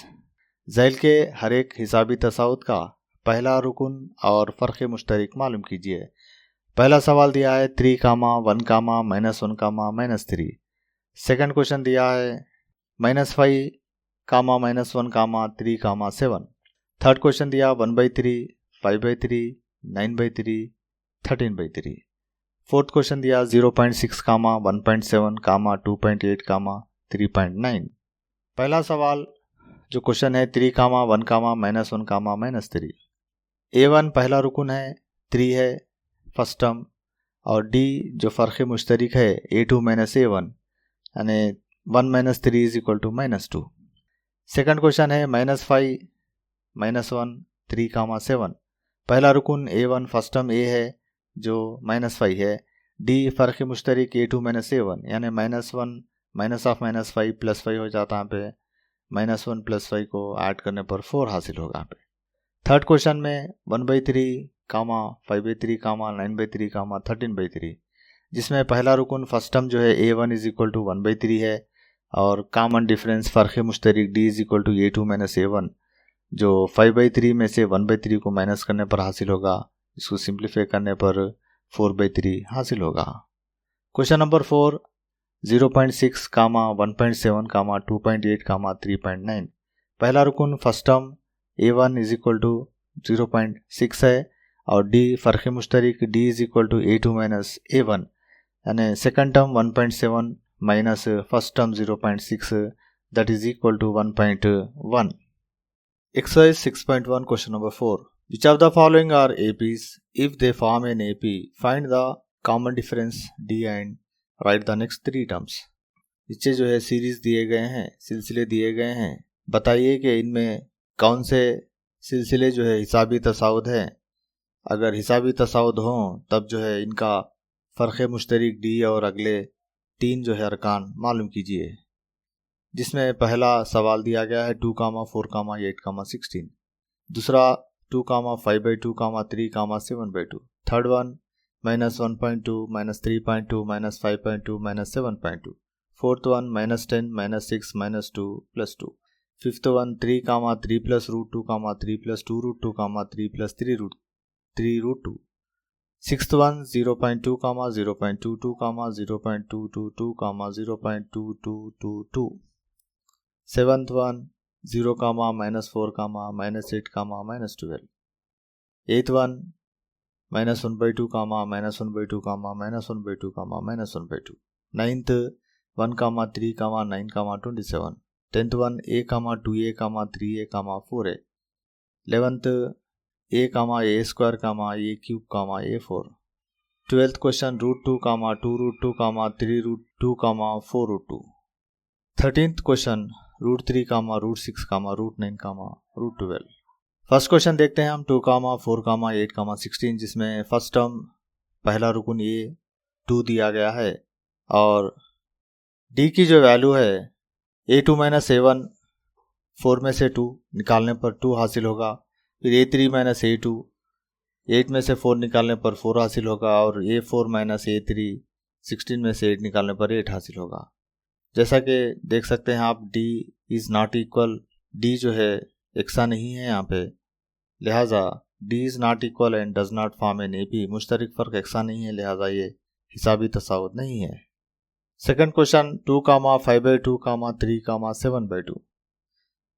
झैल के हर एक हिसाबी तसाउद का पहला रुकन और फ़र्क़ मुश्तरक मालूम कीजिए। पहला सवाल दिया है 3, 1, -1, -3। सेकंड क्वेश्चन दिया है -5, -1, 3, 7। थर्ड क्वेश्चन दिया 1/3, 5/3, 9/3, 13/3। फोर्थ क्वेश्चन दिया 0.6, 1.7, 2.8, 3.9। पहला सवाल जो क्वेश्चन है 3, 1, -1, -3। A1 पहला रुकन है, 3 है फर्स्ट टर्म, और D जो फ़र्क़ मुश्तरक है A2 - A1 यानी 1 - 3 = -2। सेकंड क्वेश्चन है -5, -1, 3, 7। पहला रुकन A1 फर्स्ट टर्म A है जो -5 है, D फ़र्क़ मुश्तरक A2 - A1 यानी -1 -5 +5 हो जाता है। यहाँ पे -1 + 5 को ऐड करने पर 4 हासिल होगा यहाँ पे। थर्ड क्वेश्चन में 1/3, 5/3, 9/3, 13/3, जिसमें पहला रुकन फर्स्ट टर्म जो है A1 = 1/3 है, और कॉमन डिफरेंस फ़र्क़ मुश्तरक D = A2 - A1 जो 5/3 में से 1/3 को माइनस करने पर हासिल होगा। इसको सिंप्लीफाई करने पर 4/3 हासिल होगा। Question number 4 0.6, 1.7, 2.8, 3.9। पहला रुकन फर्स्ट टर्म A1 = 0.6 है, और D फ़र्क़ मुश्तरक D = A2 - A1 यानी second term 1.7 minus first term 0.6 that is equal to 1.1। Exercise 6.1 question number 4. Which of the following are APs? If they form an AP, find the common difference D and write the next 3 terms. नीचे जो है series दिए गए हैं, सिलसिले दिए गए हैं, बताइए कि इनमें कौन से सिलसिले जो है हिसाबी तसाउद हैं। अगर हिसाबी तसाउद हों तब जो है इनका फ़र्क़ मुश्तरक D और अगले 3 जो है अरकान मालूम कीजिए। जिसमें पहला सवाल दिया गया है 2, 4, 8, 16। दूसरा 2, 5/2, 3, 7/2। Third one -1.2, -3.2, -5.2, -7.2। Fourth one -10, -6, -2, +2। Fifth one 3, 3 + √2, 3 + 2 √2, 3 + 3 √2। Sixth one 0.2, 0.22, 0.222, 0.2222। Seventh one 0, -4, -8, -12। एथ one -1/2, -1/2, -1/2, -1/2। Ninth 1, 3, 9, 27। Tenth one A, 2A, 3A, 4A। 11th A, A square, A cube, A4। 12th question √2, 2 √2, 3 √2, 4 √2। 13th question √3, √6, √9, √12। First question देखते हैं हम 2, 4, 8, 16, जिसमें first term पहला रुकन A 2 दिया गया है, और D की जो वैल्यू है A2 - A1 4 में से 2 निकालने पर 2 हासिल होगा। फिर A3 - A2 8 में से 4 निकालने पर 4 हासिल होगा, और A4 - A3 16 में से 8 निकालने पर 8 हासिल होगा। जैसा कि देख सकते हैं आप D is not equal, D जो है एकसा नहीं है यहाँ पे, लिहाजा D is not equal and does not form an AP। मुश्तरक फ़र्क एकसा नहीं है, लिहाजा ये हिसाबी तसाउद नहीं है। Second question 2, 5/2, 3, 7/2।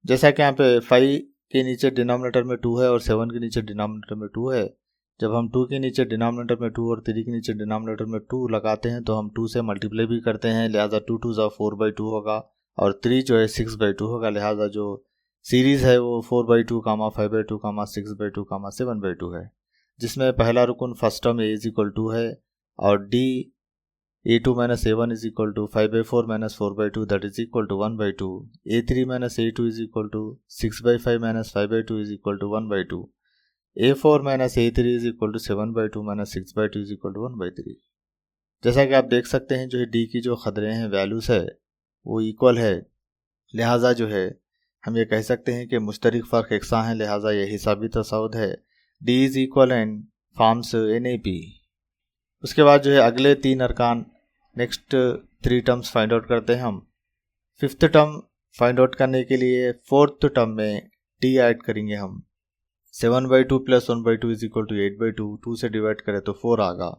जैसा कि यहाँ पे 5 के नीचे डिनोमिनेटर में 2 है और 7 के नीचे डिनोमिनेटर में 2 है। जब हम 2 के नीचे डिनोमिनेटर में 2 और 3 के नीचे डिनोमिनेटर में 2 लगाते हैं तो हम 2 से मल्टीप्लाई भी करते हैं, लिहाजा 2 2 4/2 होगा, और 3 जो है 6/2 होगा। लिहाजा जो सीरीज़ है वो 4/2, 5/2, 6/2, 7/2 है, जिसमें पहला रुकन फर्स्ट टर्म A = 2 है, और D A2 - A1 = 5/4 - 4/2 that is equal to 1/2। A3 - A2 = 6/5 - 5/2 1/2। A4 - A3 = 7/2 - 6/2 1/3। जैसा कि आप देख सकते हैं जो है D की जो खदरे हैं वैल्यूज़ है वो इक्वल है, लिहाजा जो है हम ये कह सकते हैं कि मुश्तरक फ़र्क एकसा हैं, लिहाजा ये हिसाबी तसाउद है। D is equal and forms an AP। उसके बाद जो है अगले 3 अरकान नेक्स्ट 3 टर्म्स फाइंड आउट करते हैं हम। फिफ्थ टर्म फाइंड आउट करने के लिए फोर्थ टर्म में डी ऐड करेंगे हम। 7/2 प्लस 1/2 इज इक्वल टू 8/2, 2 से डिवाइड करें तो 4 आगा।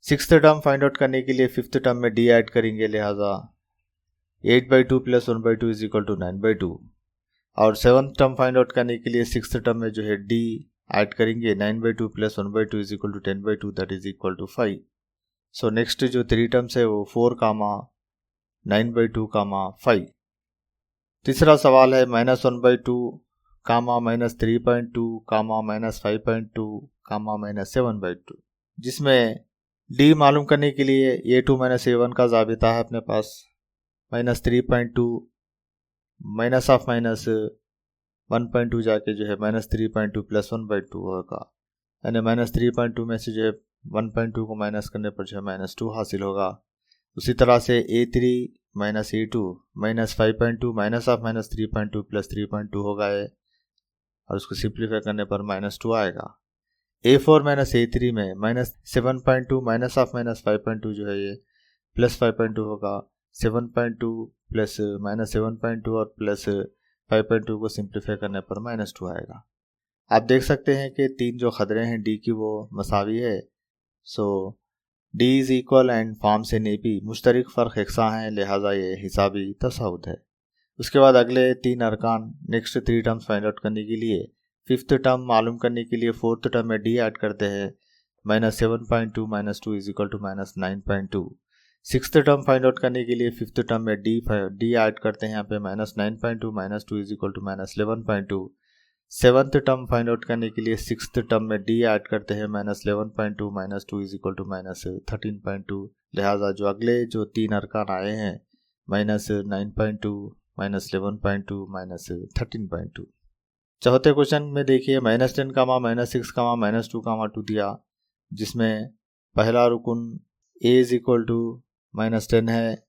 सिक्स्थ टर्म फाइंड आउट करने के लिए फिफ्थ टर्म में डी ऐड करेंगे, लिहाजा 8/2 प्लस 1/2 इज इक्वल टू 9/2। और सेवन्थ टर्म फाइंड आउट करने के लिए सिक्स्थ टर्म में जो है डी ऐड करेंगे, 9/2 plus 1/2 is equal to 10/2, that is equal to 5। So next जो 3 टर्म्स है वो 4, 9/2, 5। तीसरा सवाल है -1/2, -3.2, -5.2, -7/2, जिसमें डी मालूम करने के लिए a2 - a1 का ज़ाबिता है अपने पास। -3.2 माइनस ऑफ -1.2 जाके जो है -3.2 प्लस 1/2 होगा, यानी -3.2 में से जो है 1.2 को माइनस करने पर जो है -2 हासिल होगा। उसी तरह से a3 - a2 -5.2 minus of -3.2 plus 3.2 होगा और उसको सिंप्लीफाई करने पर -2 आएगा। a4 - a3 में -7.2 माइनस ऑफ -5.2 जो है ये प्लस 5.2 होगा। 7.2 प्लस -7.2 और प्लस 5.2 को सिंप्लीफाई करने पर -2 आएगा। आप देख सकते हैं कि तीन जो खदरे हैं डी की वो मसावी है। So D is equal and form से नेपी मुश्तरक फ़र्क यकसा हैं, लिहाजा ये हिसाबी तसाउद है। उसके बाद अगले 3 अरकान नेक्स्ट 3 टर्म्स फाइंड आउट करने के लिए फिफ्थ टर्म मालूम करने के लिए फोर्थ टर्म में डी ऐड करते हैं। -7.2 -2 is equal to -9.2। Sixth term find out करने के लिए फिफ्थ टर्म में डी ऐड करते हैं यहाँ पे -9.2 -2 is equal to -11.2। Seventh term find out करने के लिए सिक्स्थ टर्म में डी ऐड करते हैं -11.2 -2 इज इक्वल टू -13.2। लिहाजा जो अगले जो 3 अरकान आए हैं -9.2 -11.2 -13.2। चौथे क्वेश्चन में देखिए -10, -6, -2, 2 दिया, जिसमें पहला रुकन a इज इक्वल टू -10 है।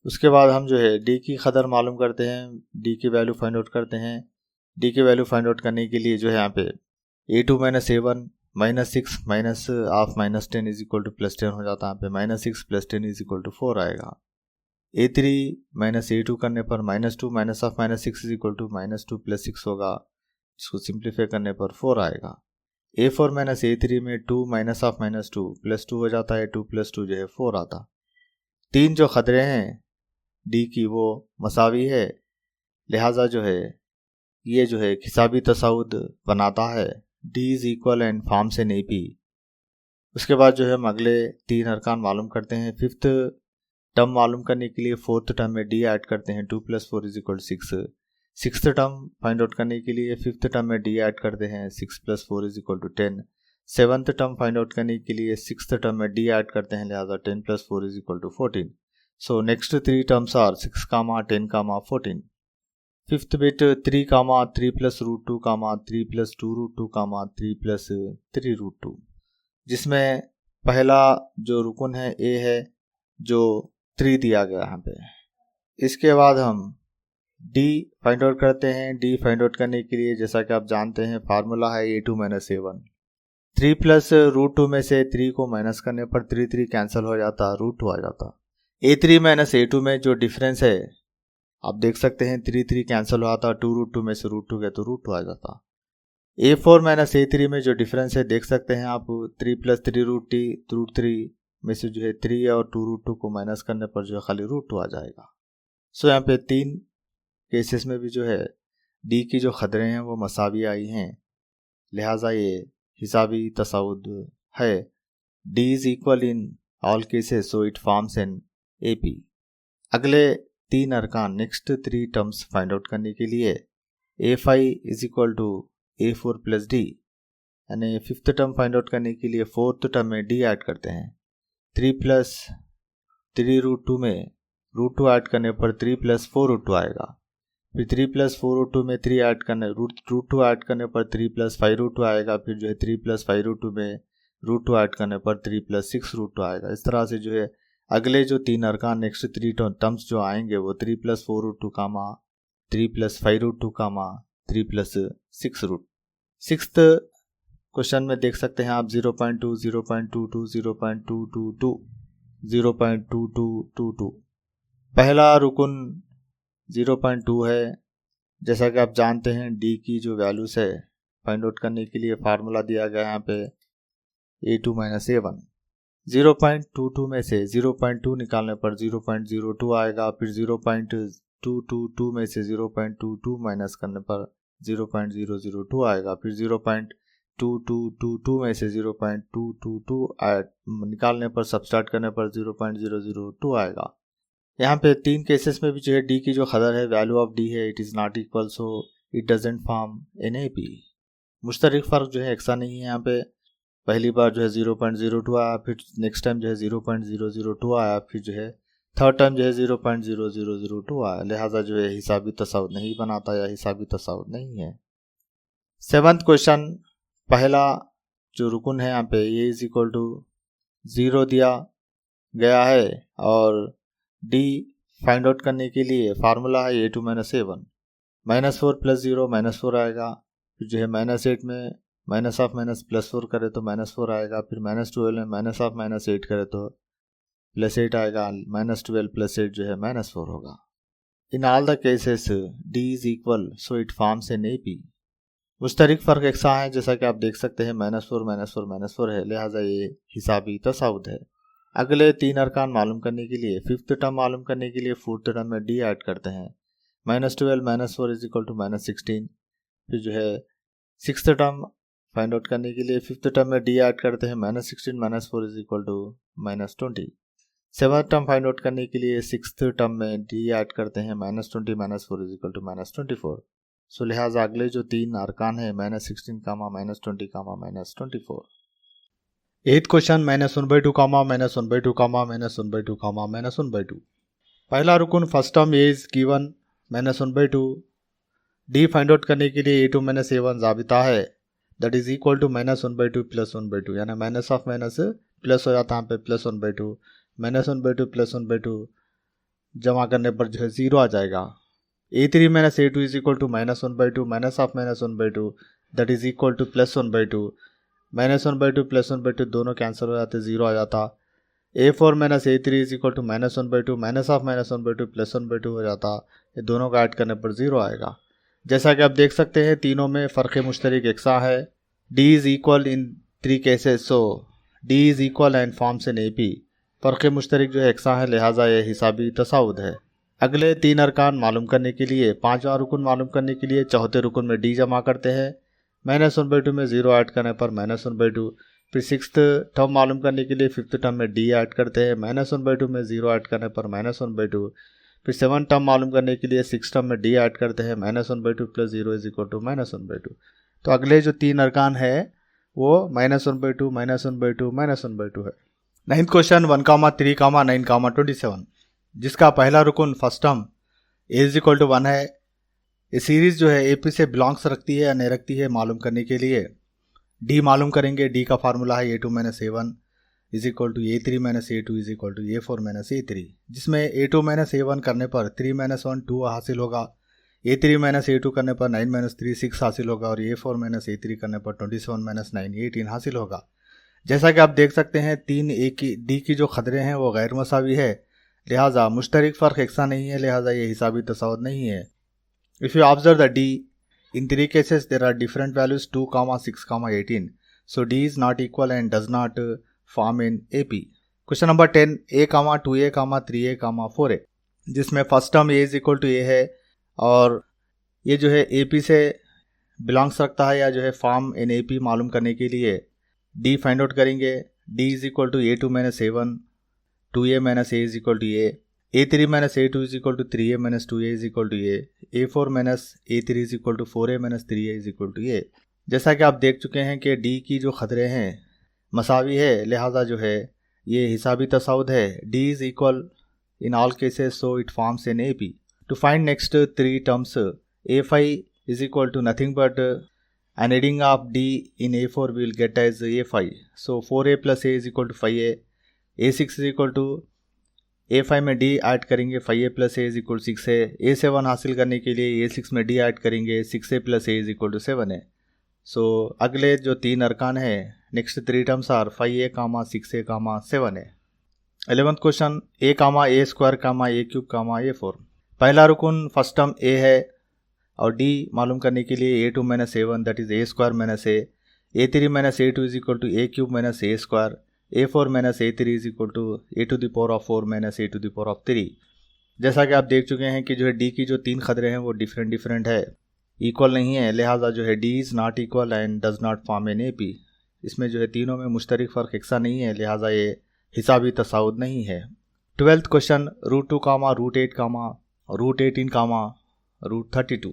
उसके बाद हम जो है डी की कदर मालूम करते हैं, डी की वैल्यू फाइंड आउट करते हैं। डी की वैल्यू फाइंड आउट करने के लिए जो है यहाँ पे a2 - a1 -6 minus of -10 is equal to +10 हो जाता है। यहाँ पे -6 + 10 इज इक्वल टू 4 आएगा। a3 - a2 करने पर -2 minus of -6 is equal to -2 + 6 होगा, इसको सिंप्लीफाई करने पर 4 आएगा। a4 - a3 में 2 माइनस ऑफ -2 +2 हो जाता है, 2 + 2 जो है 4 आता। तीन जो खदरे हैं डी की वो मसावी है, लिहाजा जो है ये जो है हिसाबी तसाउद बनाता है। D is equal and form से नहीं पी। उसके बाद जो है हम अगले 3 अरकान मालूम करते हैं। फिफ्थ टर्म मालूम करने के लिए फोर्थ टर्म में डी ऐड करते हैं, 2 + 4 is equal 6। Sixth term find out करने के लिए फिफ्थ टर्म में डी ऐड करते हैं, 6 + 4 is equal to 10। Seventh term find out करने के लिए सिक्स्थ टर्म में डी ऐड करते हैं, लिहाजा 10 + 4 is equal to 14। So next 3 terms are 6, 10, 14। Fifth bit 3, 3 + √2, 3 + 2√2, 3 + 3√2, जिसमें पहला जो रुकन है ए है जो 3 दिया गया यहाँ पे। इसके बाद हम डी फाइंड आउट करते हैं। डी फाइंड आउट करने के लिए जैसा कि आप जानते हैं फार्मूला है a2 - a1। 3 + √2 में से 3 को माइनस करने पर 3 कैंसिल हो जाता, √2 आ जाता। a3 - a2 में जो डिफरेंस है आप देख सकते हैं 3 कैंसिल हुआ था, 2√2 में से √2 गया तो √2 आ जाता। a4 - a3 में जो डिफरेंस है देख सकते हैं आप 3 + 3√3 में से जो है 3 और 2√2 को माइनस करने पर जो है खाली √2 आ जाएगा। सो यहाँ पे 3 केसेस में भी जो है डी की जो खदरे हैं वो मसावी आई हैं, लिहाजा ये हिसाबी तसाउद है। D is equal in all cases, so it forms an AP। अगले 3 अरकान नेक्स्ट 3 टर्म्स फाइंड आउट करने के लिए a5 is equal to a4 + d, यानी फिफ्थ टर्म फाइंड आउट करने के लिए फोर्थ टर्म में d ऐड करते हैं। 3 + 3√2 में √2 ऐड करने पर 3 + 4√2 आएगा। फिर 3 + 4√2 में 3 ऐड करने √2 ऐड करने पर 3 + 5√2 आएगा। फिर जो है 3 + 5√2 में √2 ऐड करने पर 3 + 6√2 आएगा। इस तरह से जो है अगले जो 3 अरकान नेक्स्ट 3 टर्म्स जो आएंगे वो 3 + 4√2, 3 + 5√2, 3 + 6√2। सिक्स्थ क्वेश्चन में देख सकते हैं आप 0.2, 0.22, 0.222, 0.2222। पहला रुकन 0.2 है। जैसा कि आप जानते हैं डी की जो वैल्यूज है फाइंड आउट करने के लिए फार्मूला दिया गया है यहाँ पे A2 - A1। 0.22 में से 0.2 निकालने पर 0.02 आएगा, फिर 0.222 में से 0.22 माइनस करने पर 0.002 आएगा, फिर 0.2222 में से 0.222 निकालने पर सब्सट्रैक्ट करने पर 0.002 आएगा। यहाँ पे 3 केसेस में भी जो है डी की जो कदर है वैल्यू ऑफ डी है it is not equal, so it doesn't form NAP। मुश्तरक फ़र्क जो है एक्सा नहीं है। यहाँ पे पहली बार जो है 0.02 आया, फिर नेक्स्ट टाइम जो है 0.002 आया, फिर जो है थर्ड टाइम जो है 0.0002 आया, लिहाजा जो है हिसाबी तसाउद नहीं बनाता या हिसाबी तसाउद नहीं है। 7th क्वेश्चन, पहला जो रुकन है यहाँ पे A = 0 दिया गया है और D फाइंड आउट करने के लिए फार्मूला है A2 - A1। -4 + 0 -4 आएगा, फिर जो है -8 में माइनस ऑफ माइनस +4 करे तो -4 आएगा, फिर -12 में माइनस ऑफ -8 करे तो +8 आएगा, -12 + 8 जो है -4 होगा। In all the cases D is equal, so it forms an AP। मुश्तरक फ़र्क एक सा है, जैसा कि आप देख सकते हैं -4 -4 -4 है, लिहाजा ये हिसाबी तसाउद है। अगले 3 अरकान मालूम करने के लिए 5th टर्म मालूम करने के लिए 4th टर्म में D ऐड करते हैं। -12 -4 = -16, फिर जो है 6th टर्म फाइंड आउट करने के लिए 5th टर्म में D ऐड करते हैं। -16 - 4 = -20। 7th टर्म फाइंड आउट करने के लिए 6th टर्म में D ऐड करते हैं। -20 - 4 = -24। सो लिहाजा अगले जो 3 अरकान है -16, -20, -24। 8th question, -1/2, -1/2, -1/2, -1/2। पहला रुकन first term A is given -1/2। D find out करने के लिए A2 - A1 ज़ाबिता है, दैट इज इक्वल टू -1/2 + 1/2, यानी माइनस ऑफ माइनस प्लस हो जाता है यहाँ पे +1/2, -1/2 + 1/2 जमा करने पर जो है 0 आ जाएगा। A3 - A2 is equal to -1/2 minus of -1/2, that is equal to +1/2, -1/2 + 1/2 दोनों कैंसिल हो जाते, 0 आ जाता। A4 - A3 is equal to -1/2 minus of -1/2 +1/2 हो जाता, ये दोनों का ऐड करने पर 0 आएगा। जैसा कि आप देख सकते हैं तीनों में फ़र्क मुश्तरक एकसा है। D is equal in 3 cases, so D is equal and forms an AP। फ़र्क मुश्तरक जो है एकसा है, लिहाजा ये हिसाबी तसाउद है। अगले 3 अरकान मालूम करने के लिए 5वां रुकन मालूम करने के लिए 4थे रुकन में D जमा करते हैं। -1/2 में 0 ऐड करने पर -1/2, फिर 6th टर्म मालूम करने के लिए 5th टर्म में D ऐड करते हैं। -1/2 में 0 ऐड करने पर -1/2, फिर 7th टर्म मालूम करने के लिए 6th टर्म में D ऐड करते हैं। -1/2 + 0 = -1/2। तो अगले जो 3 अरकान है वो -1/2, -1/2, -1/2 है। 9th क्वेश्चन, 1, 3, 9, 27, जिसका पहला रुकन फर्स्ट टर्म A = 1 है। ये सीरीज़ जो है AP से बिलोंग्स रखती है या नहीं रखती है मालूम करने के लिए D मालूम करेंगे। D का फार्मूला है A2 - A1 = A3 - A2 = A4 - A3, जिसमें A2 - A1 करने पर 3 - 1 2 हासिल होगा, A3 - A2 करने पर 9 - 3 6 हासिल होगा और A4 - A3 करने पर 27 - 9 18 हासिल होगा। जैसा कि आप देख सकते हैं 3 D की जो खदरे हैं वो गैर मसावी है, लिहाजा मुश्तरक फ़र्क एकसा नहीं है, लिहाजा ये हिसाबी तसाउद नहीं है। If you observe the D in 3 cases there are different values 2, 6, 18, so D is not equal and does not form in AP। Question number 10, A, 2A, 3A, 4A, जिसमें फर्स्ट टर्म A = A है और ये जो है AP से belongs रखता है या जो है फॉर्म इन AP मालूम करने के लिए D फाइंड आउट करेंगे। D = A2 - A1, 2A - A = A, A3 - A2 = 3A - 2A = A, A4 - A3 = 4A - 3A = A। जैसा कि आप देख चुके हैं कि D की जो खदरे हैं मसावी है, लिहाजा जो है ये हिसाबी तसाउद है। D is equal in all cases, so it forms an AP। To find next 3 terms, A5 is equal to nothing but an adding of D in A4 will get as A5, so 4A + A = 5A, A6 is equal to A5 में D add करेंगे 5A + A = 6A, A7 हासिल करने के लिए A6 में D add करेंगे 6A + A = 7A। सो अगले जो 3 अरकान है next 3 terms are 5A, 6A, 7A। 11th question, A, A², A3, A4, पहला रुकन फर्स्ट टर्म ए है और डी मालूम करने के लिए a2 minus a1 that is a² minus a3 minus a2 is equal to a³ minus a², a4 minus a3 is equal to a⁴ minus a⁴। जैसा कि आप देख चुके हैं कि जो है डी की जो 3 खदरे हैं वो डिफरेंट है, इक्वल नहीं है, लिहाजा जो है D is not equal and does not form an AP। इसमें जो है तीनों में मुश्तरक फ़र्क यकसा नहीं है, लिहाजा ये हिसाबी तसाउद नहीं है। 12th क्वेश्चन √2 कामा √8 कामा √18 कामा √32।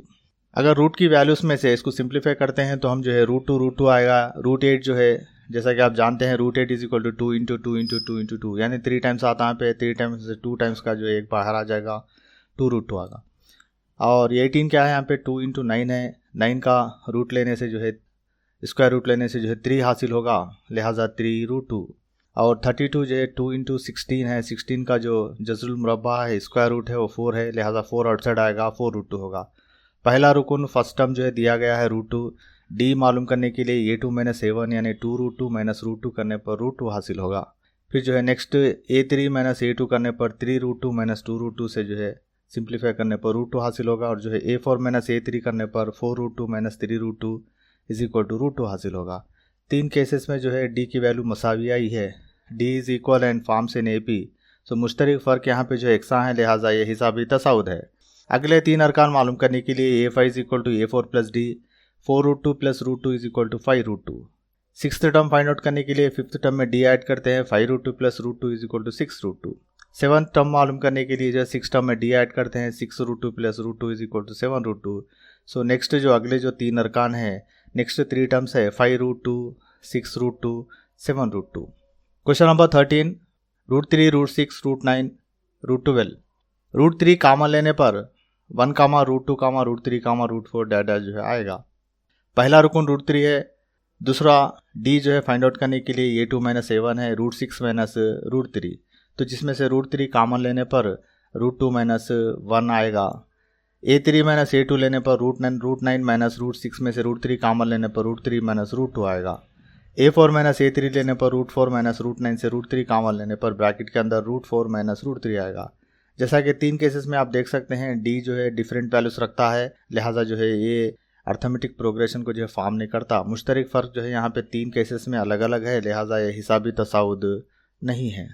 अगर रूट की वैल्यूज में से इसको सिंप्लीफाई करते हैं तो हम जो है √2 आएगा, √8 जो है जैसा कि आप जानते हैं √8 is equal to 2 into 2 into 2 into 2 यानी 3 टाइम्स आता है पे 3 टाइम्स से 2 टाइम्स का जो एक बाहर आ जाएगा 2√2 आएगा। और ये 18 क्या है यहाँ पे 2 इंटू 9 है, 9 का रूट लेने से जो है स्क्वायर रूट लेने से जो है 3 हासिल होगा, लिहाजा 3√2। और 32 जो है 2 इंटू 16 है, 16 का जो जज़रुल मुरब्बा है स्क्वायर रूट है वो 4 है, लिहाजा 4 आउटसाइड आएगा 4√2 होगा। पहला रुकन फर्स्ट टर्म जो है दिया गया है √2, डी मालूम करने के लिए a2 माइनस a1 यानी 2√2 माइनस √2 करने पर √2 हासिल होगा। फिर जो है नेक्स्ट a3 माइनस a2 करने पर 3√2 माइनस 2√2 से जो है सिंप्लीफाई करने पर √2 हासिल होगा। और जो है a4 माइनस a3 करने पर 4√2 माइनस 3√2 इज इक्वल टू √2 हासिल होगा। 3 केसेस में जो है डी की वैल्यू मसाविया ही है, D is equal and forms in AP। सो मुश्तरक फ़र्क यहाँ पे जो है एकसा है, लिहाजा ये हिसाबी तसाउद है। अगले 3 अरकान मालूम करने के लिए a5 is equal to a4 plus D, 4√2 plus √2 is equal to 5√2। 6th term find out करने के लिए 5th टर्म में डी ऐड करते हैं, 5√2 plus √2 is equal to 6√2। 7th term मालूम करने के लिए जो 6th टर्म में डी ऐड करते हैं, 6√2 plus √2 is equal to 7√2। So next जो अगले जो 3 अरकान है, नेक्स्ट 3 टर्म्स है 5√2, 6√2, 7√2। Question number 13 √3, √6, √9, √12। √3 कामन लेने पर 1 कामा √2 कामा √3 कामा √4 डाटा जो है आएगा। पहला रुकन √3 है, दूसरा डी जो है फाइंड आउट करने के लिए a2 माइनस a1 है, √6 माइनस √3, तो जिसमें से √3 कामन लेने पर √2 माइनस 1 आएगा। a3 माइनस a2 लेने पर √9 माइनस √6 में से √3 कामन लेने पर √3 माइनस √2 आएगा। a4 माइनस a3 लेने पर √4 माइनस √9 से √3 कामन लेने पर ब्रैकेट के अंदर √4 माइनस √3 आएगा। जैसा कि 3 केसेस में आप देख सकते हैं डी जो है डिफरेंट वैल्यूज रखता है, लिहाजा जो है ये अर्थमेटिक प्रोग्रेशन को जो है फॉर्म नहीं करता। मुश्तरक फ़र्क जो है यहाँ पे 3 केसेस में अलग अलग है, लिहाजा ये हिसाबी तसाउद नहीं है।